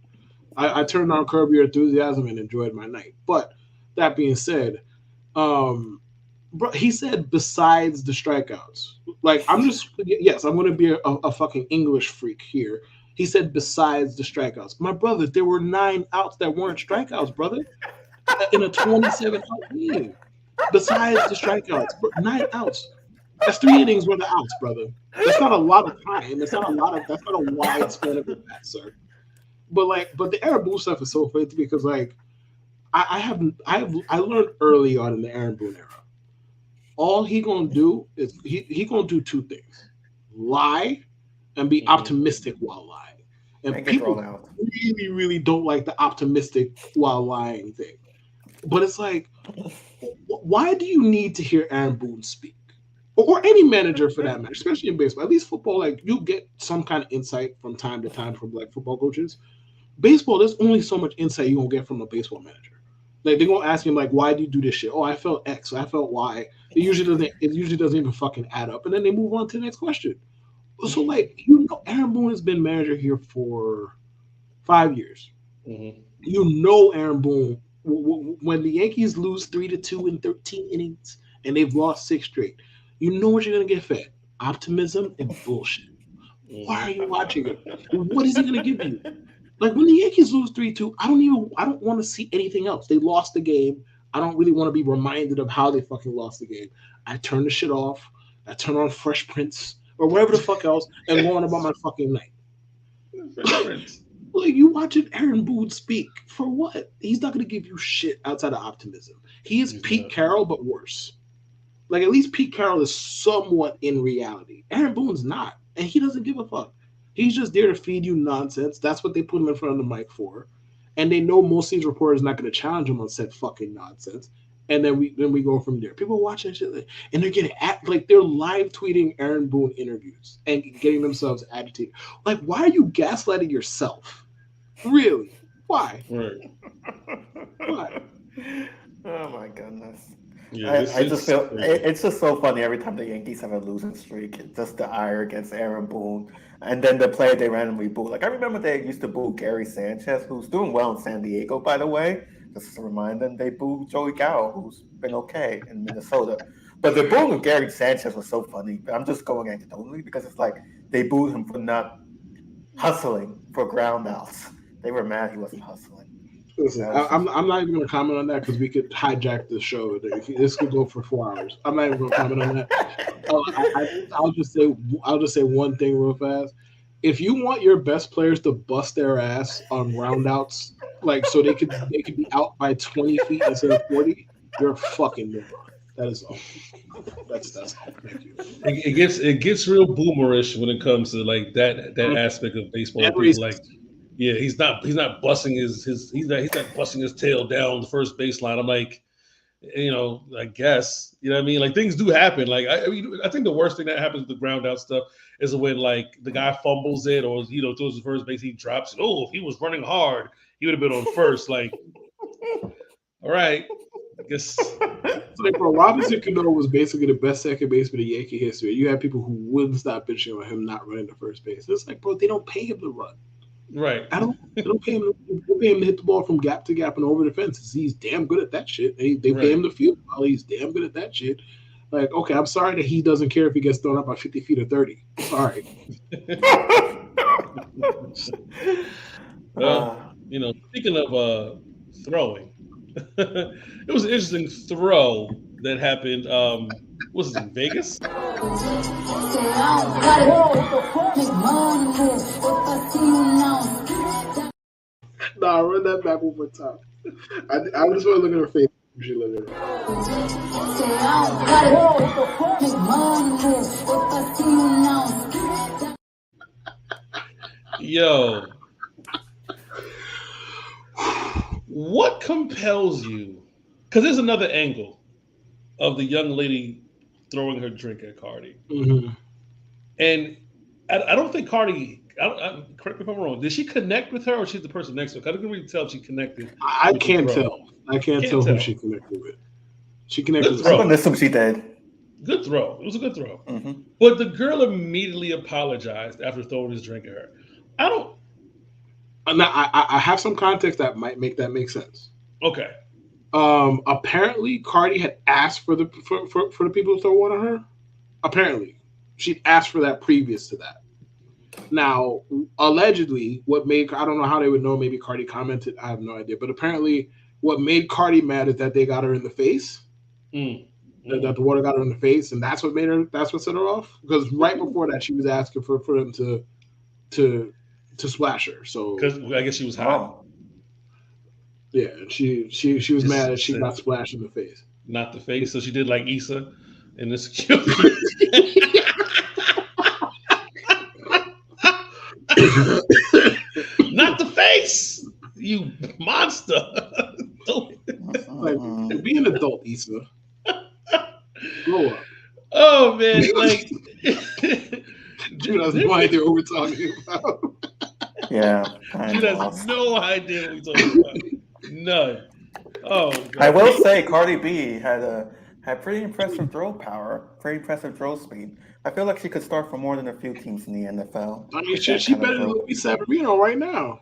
I turned on Curb Your Enthusiasm and enjoyed my night. But that being said, bro, he said besides the strikeouts. Like I'm going to be a fucking English freak here. He said, besides the strikeouts. My brother, there were 9 outs that weren't strikeouts, brother, in a 27-out game. Besides the strikeouts, 9 outs. That's 3 innings worth of outs, brother. That's not a lot of time. That's not a wide span of that, sir. But the Aaron Boone stuff is so funny because like I learned early on in the Aaron Boone era. All he gonna do is he gonna do 2 things: lie and be optimistic while lying. And people really, really don't like the optimistic while lying thing. But it's like, why do you need to hear Aaron Boone speak? Or any manager for that matter, especially in baseball. At least football, like you get some kind of insight from time to time from like football coaches. Baseball, there's only so much insight you're gonna get from a baseball manager. Like they're gonna ask him, like, why do you do this shit? Oh, I felt X, I felt Y. It usually doesn't even fucking add up. And then they move on to the next question. So, like, Aaron Boone has been manager here for 5 years. Mm-hmm. Aaron Boone, when the Yankees lose 3-2 in 13 innings and they've lost 6 straight, you know what you're going to get fed. Optimism and bullshit. Why are you watching it? What is he going to give you? Like, when the Yankees lose 3-2, I don't want to see anything else. They lost the game. I don't really want to be reminded of how they fucking lost the game. I turn the shit off. I turn on Fresh Prince or whatever the fuck else, and go on about my fucking night. Like, you watching Aaron Boone speak for what? He's not going to give you shit outside of optimism. He is Pete Carroll, but worse. Like, at least Pete Carroll is somewhat in reality. Aaron Boone's not, and he doesn't give a fuck. He's just there to feed you nonsense. That's what they put him in front of the mic for. And they know most of these reporters not going to challenge him on said fucking nonsense. And then we go from there. People are watching shit, and they're getting they're live tweeting Aaron Boone interviews and getting themselves agitated. Like, why are you gaslighting yourself? Really? Why? Right. Why? Oh my goodness. Yeah, I just feel it's just so funny every time the Yankees have a losing streak. It's just the ire against Aaron Boone, and then the player they randomly boo. Like I remember they used to boo Gary Sanchez, who's doing well in San Diego, by the way. Just a reminder, they booed Joey Gallo, who's been okay in Minnesota. But the booing of Gary Sanchez was so funny. I'm just going anecdotally because it's like they booed him for not hustling for ground outs. They were mad he wasn't hustling. Listen, I'm not even going to comment on that because we could hijack the show. This could go for 4 hours. I'm not even going to comment on that. I'll just say one thing real fast. If you want your best players to bust their ass on groundouts, like so they could be out by 20 feet instead of 40, you're a fucking moron. That is all. That's all. Thank you. It gets real boomerish when it comes to like that aspect of baseball. Like, yeah, he's not busting he's not busting his tail down the first baseline. I'm like, I guess, you know what I mean? Like things do happen. Like I think the worst thing that happens with the ground out stuff is when like the guy fumbles it or throws the first base, he drops it. Oh, if he was running hard, he would have been on first. Like, all right, guess. It's like, bro, Robinson Cano was basically the best second baseman in Yankee history. You had people who wouldn't stop bitching on him not running to first base. It's like, bro, they don't pay him to run. Right. They don't pay him. They pay him to hit the ball from gap to gap and over the fences. He's damn good at that shit. They pay him to field well. He's damn good at that shit. Like, okay, I'm sorry that he doesn't care if he gets thrown up by 50 feet or 30. Sorry. Speaking of throwing, it was an interesting throw that happened. Was it in Vegas? Nah, run that back one more time. I just want to look at her face. She look at her. Yo, what compels you? Because there's another angle of the young lady throwing her drink at Cardi. Mm-hmm. And I don't think Cardi, correct me if I'm wrong, did she connect with her or she's the person next to her? I couldn't really tell if she connected. I can't tell. I can't tell who she connected with. She connected with I'm going to assume she did. Good throw. It was a good throw. Mm-hmm. But the girl immediately apologized after throwing his drink at her. I have some context that might make that make sense. Okay. Apparently, Cardi had asked for the people to throw one on her. Apparently, she'd asked for that previous to that. Now, allegedly, I don't know how they would know. Maybe Cardi commented. I have no idea. But apparently, what made Cardi mad is that they got her in the face. That the water got her in the face, and that's what set her off. Because right before that, she was asking for them to splash her. So because I guess she was hot. Yeah, she was mad that she got splashed in the face. Not the face, so she did like Issa in the security. Not the face, you monster. Like, be an adult, Issa. Grow up. Oh man, like Jude has no idea what we're talking about. Yeah, Jude has no idea what we're talking about. None. Oh, God. I will say Cardi B had pretty impressive throw power, pretty impressive throw speed. I feel like she could start for more than a few teams in the NFL. I mean, she better than Luis Savarino right now.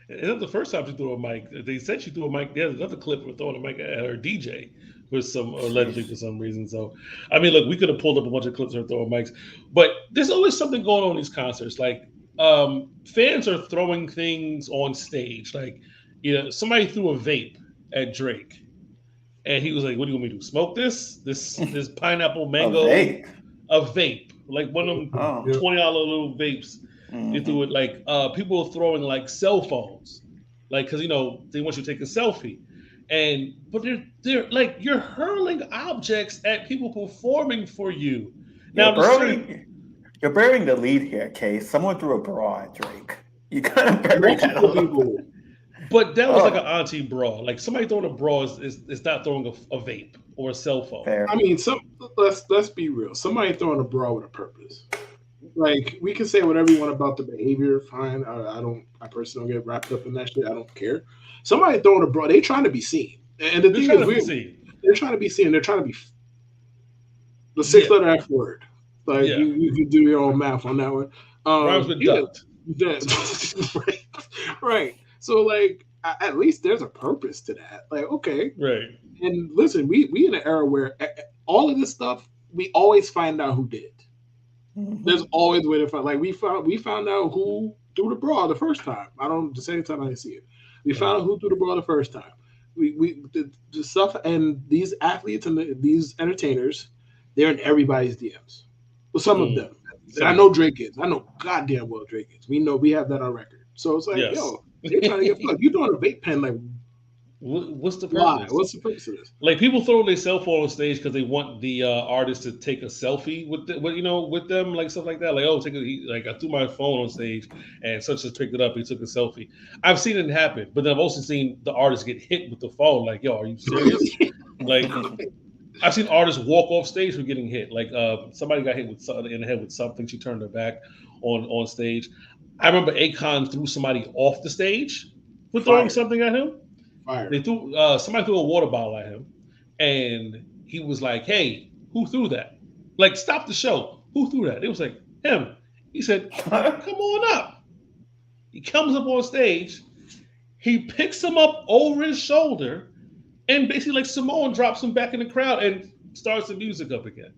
It's not the first time she threw a mic. They said she threw a mic. There's another clip with throwing a mic at her DJ allegedly for some reason. So, I mean, look, we could have pulled up a bunch of clips of her throwing mics, but there's always something going on in these concerts. Like, fans are throwing things on stage. Like, somebody threw a vape at Drake, and he was like, "What do you want me to do? Smoke this pineapple mango? A vape, like one of them $20 little vapes." Mm-hmm. You threw it like people are throwing like cell phones, like because they want you to take a selfie, but they're like you're hurling objects at people performing for you. Now you're burying the lead here, Case. Someone threw a bra at Drake. You kind of buried that. But that was like an auntie bra. Like somebody throwing a bra is not throwing a vape or a cell phone. Fair. I mean, let's be real. Somebody throwing a bra with a purpose. Like we can say whatever you want about the behavior. Fine. I personally don't get wrapped up in that shit. I don't care. Somebody throwing a bra. They trying to be seen. And the thing is, they're trying to be seen. They're trying to be the 6-letter F word. Like you can do your own math on that one. Rhymes with ducked. Right. So like at least there's a purpose to that. Like okay. Right. And listen, we in an era where all of this stuff we always find out who did. There's always a way to find. Like we found out who threw the bra the first time. The second time I didn't see it. We found out who threw the bra the first time. The stuff and these athletes and these entertainers, they're in everybody's DMs. Well, some of them. And I know Drake is. I know goddamn well Drake is. We know we have that on record. So it's like, yo, they're trying to get fucked. You doing a vape pen like. What's the purpose? Why? What's the purpose of this? Like people throw their cell phone on stage because they want the artist to take a selfie with them, like stuff like that. Like, I threw my phone on stage and such as picked it up. He took a selfie. I've seen it happen, but then I've also seen the artist get hit with the phone. Like, yo, are you serious? Like, I've seen artists walk off stage for getting hit. Like, somebody got hit in the head with something. She turned her back on stage. I remember Akon threw somebody off the stage for throwing something at him. They threw somebody threw a water bottle at him, and he was like, "Hey, who threw that? Like, stop the show. Who threw that?" It was like him. He said, "Come on up." He comes up on stage. He picks him up over his shoulder, and basically like Samoan drops him back in the crowd and starts the music up again.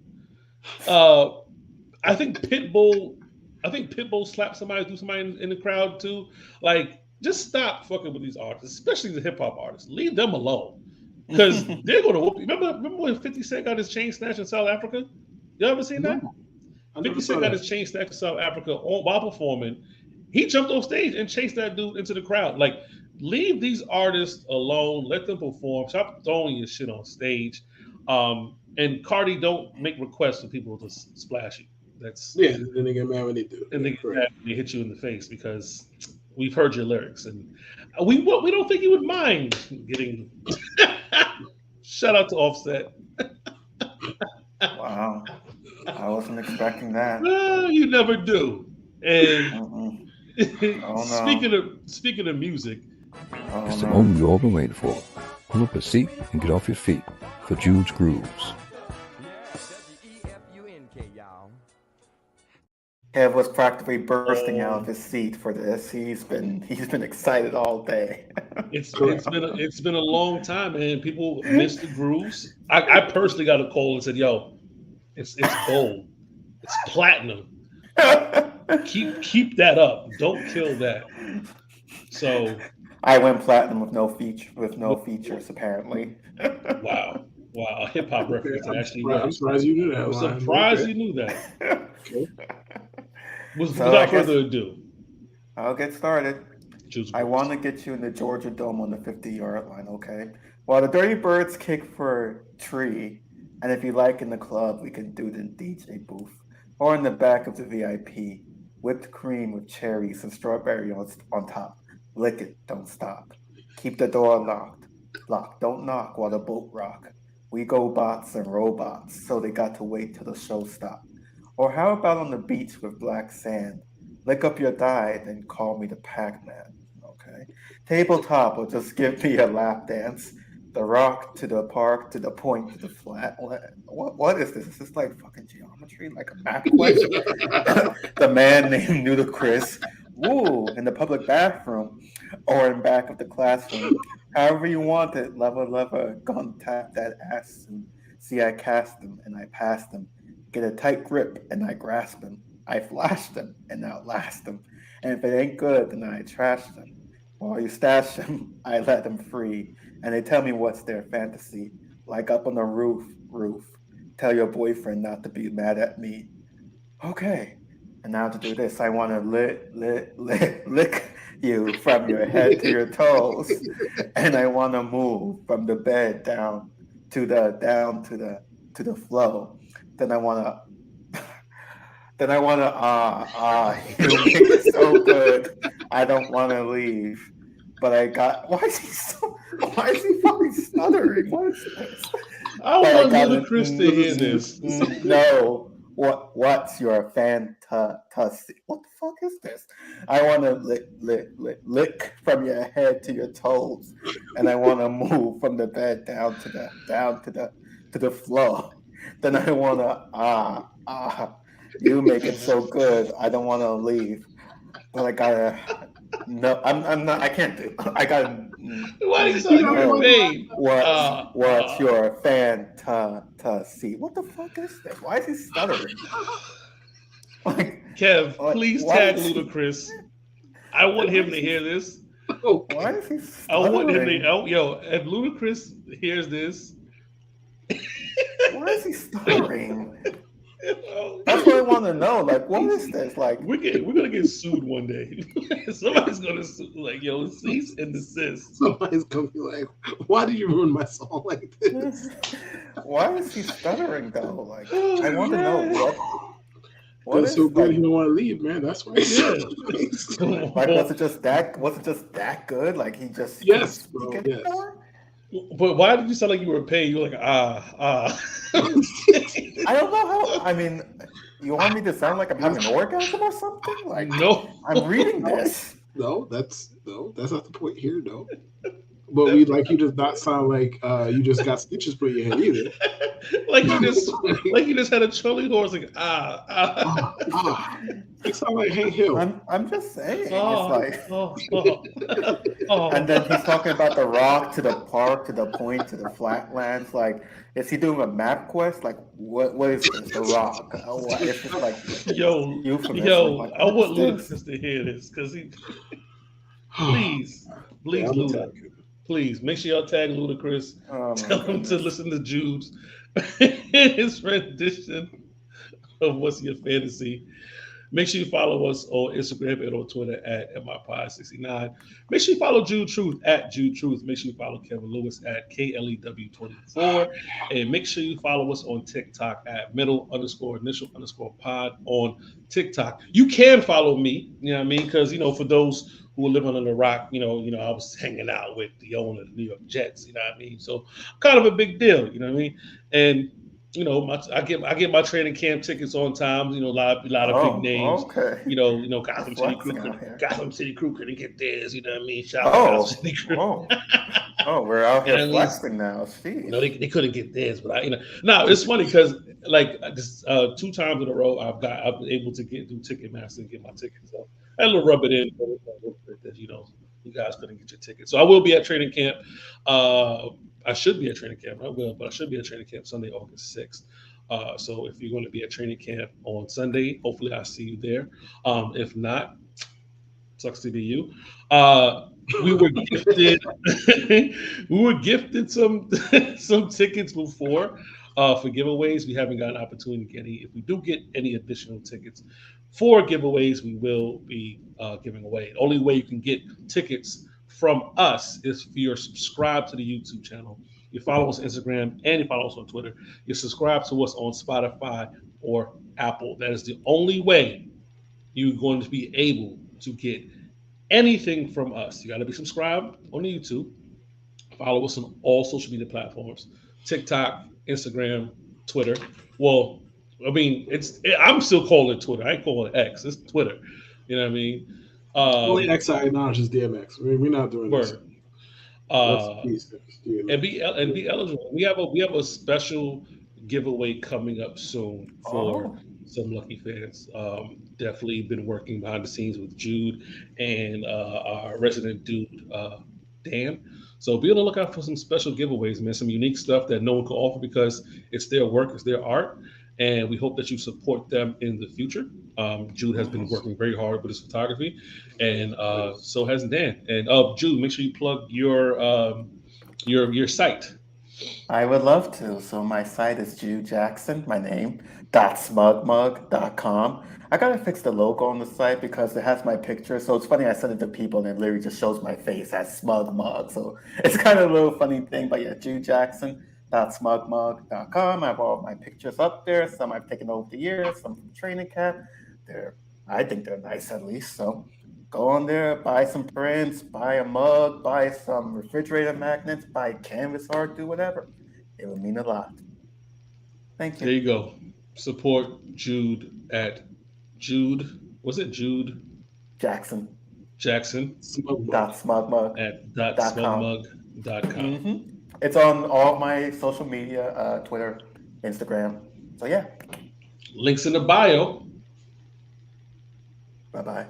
I think Pitbull slapped somebody, threw somebody in the crowd too. Like, just stop fucking with these artists, especially the hip hop artists. Leave them alone, because they're gonna whoop you. Remember when 50 Cent got his chain snatched in South Africa? You ever seen that? 50 Cent got his chain snatched in South Africa while performing. He jumped on stage and chased that dude into the crowd. Like, leave these artists alone. Let them perform. Stop throwing your shit on stage. And Cardi, don't make requests for people to splash you. That's then they get mad when they do. And they get mad when they hit you in the face because we've heard your lyrics, and we don't think you would mind getting. Shout out to Offset. Wow, I wasn't expecting that. You never do. And Oh, no. speaking of music, it's the moment you've all been waiting for. Pull up a seat and get off your feet for Judes Grooves. Kev was practically bursting out of his seat for this. He's been excited all day. It's been a long time, and people miss the grooves. I personally got a call and said, "Yo, it's gold, it's platinum. Keep that up. Don't kill that." So I went platinum with no features apparently. Wow, hip hop reference. I'm surprised you knew that. I'm surprised you knew that. Okay. Without further ado, I'll get started. I want to get you in the Georgia Dome on the 50-yard line, okay? While the Dirty Birds kick for tree, and if you like in the club, we can do the DJ booth. Or in the back of the VIP, whipped cream with cherries and strawberry on top. Lick it, don't stop. Keep the door locked, don't knock while the boat rock. We go bots and robots, so they got to wait till the show stopped. Or how about on the beach with black sand? Lick up your thigh, then call me the Pac-Man, okay? Tabletop or just give me a lap dance. The rock to the park, to the point, to the flat. What is this? Is this like fucking geometry? Like a math question? The man named Ludacris. Woo, in the public bathroom or in back of the classroom. However you want it, lover, gun tap that ass soon. See, I cast them and I pass them. Get a tight grip and I grasp them. I flash them and outlast them. And if it ain't good, then I trash them. While you stash them, I let them free. And they tell me what's their fantasy. Like up on the roof. Tell your boyfriend not to be mad at me. Okay. And now to do this, I want to lick you from your head to your toes. And I want to move from the bed down to the flow. Then I want to, you make it so good. I don't want to leave. But why is he fucking stuttering? What is this? I want Ludacris to hear this. No. What's your fantasy? What the fuck is this? I want to lick from your head to your toes. And I want to move from the bed down to the floor. Then I want to, you make it so good. I don't want to leave. But I gotta, no, I'm not, I can't do, I gotta. Why are you so pain? What's your fantasy? What the fuck is this? Why is he stuttering? Kev, please tag Ludacris. I want him to hear this. Why is he stuttering? I want him to, if Ludacris hears this. Why is he stuttering? That's what I want to know. Like, what is this? Like, we're gonna get sued one day. Somebody's gonna sue. Like, yo, cease and desist. Somebody's gonna be like, "Why did you ruin my song like this?" Why is he stuttering though? Like, I want to know what is so good. Like, you don't want to leave, man. That's why. Yeah. Like, was it just that good? Like, he just bro. Yes. But why did you sound like you were in pain? You were like, I don't know how. I mean, you want me to sound like I'm having an orgasm or something? Like, no, I'm reading this. No, that's not the point here, though. But we like you does not sound like you just got stitches put in your head either. like you just had a Charlie horse. Like You sound like Hank Hill. I'm just saying. It's Oh. And then he's talking about the rock to the park to the point to the flatlands. Like, is he doing a map quest? Like, what is this? The rock? It's just like euphemism. Like, I want Ludacris to hear this because he. Please, Luda. Please make sure y'all tag Ludacris. Tell him to listen to Jude's his rendition of What's Your Fantasy. Make sure you follow us on Instagram and on Twitter at MyPod69. Make sure you follow Jude Truth at Jude Truth. Make sure you follow Kevin Lewis at KLEW24. And make sure you follow us on TikTok at middle_initial_pod on TikTok. You can follow me, you know what I mean? Because, for those who are living under the rock, I was hanging out with the owner of the New York Jets, you know what I mean? So kind of a big deal, you know what I mean? And I get my training camp tickets on time. A lot of big names. Okay. Gotham City Crew couldn't get theirs. You know what I mean? Shout out to Gotham City Crew. We're out here flexing now. Jeez. They couldn't get theirs, but no, it's funny because like this 2 times in a row I've been able to do Ticketmaster and get my tickets. So I had to rub it in, that you guys couldn't get your tickets. So I will be at training camp. I should be at training camp. I will, but I should be at training camp Sunday, August 6th. So if you're going to be at training camp on Sunday, hopefully I'll see you there. If not, sucks to be you. We were gifted some tickets before for giveaways. We haven't got an opportunity to get any. If we do get any additional tickets for giveaways, we will be giving away. The only way you can get tickets from us is if you're subscribed to the YouTube channel. You follow us on Instagram and you follow us on Twitter. You subscribe to us on Spotify or Apple. That is the only way you're going to be able to get anything from us. You got to be subscribed on YouTube. Follow us on all social media platforms: TikTok, Instagram, Twitter. Well, I mean, I'm still calling it Twitter. I ain't calling it X. It's Twitter. You know what I mean? Only X I acknowledge is DMX. We're not doing this. And be eligible. We have a special giveaway coming up soon for some lucky fans. Definitely been working behind the scenes with Jude and our resident dude Dan. So be on the lookout for some special giveaways, man. Some unique stuff that no one can offer because it's their work, it's their art. And we hope that you support them in the future. Jude has been working very hard with his photography, and so has Dan. And Jude, make sure you plug your site. I would love to. So my site is Jude Jackson, my name, .smugmug.com. I gotta fix the logo on the site because it has my picture. So it's funny, I send it to people and it literally just shows my face as Smug Mug. So it's kind of a little funny thing, but yeah, Jude Jackson. .smugmug.com. I have all my pictures up there. Some I've taken over the years, some from training camp. I think they're nice at least. So go on there, buy some prints, buy a mug, buy some refrigerator magnets, buy canvas art, do whatever. It would mean a lot. Thank you. There you go. Support Jude at Jude. Was it Jude? Jackson. .smugmug at .smugmug.com. Mm-hmm. It's on all my social media, Twitter, Instagram. So yeah. Links in the bio. Bye-bye.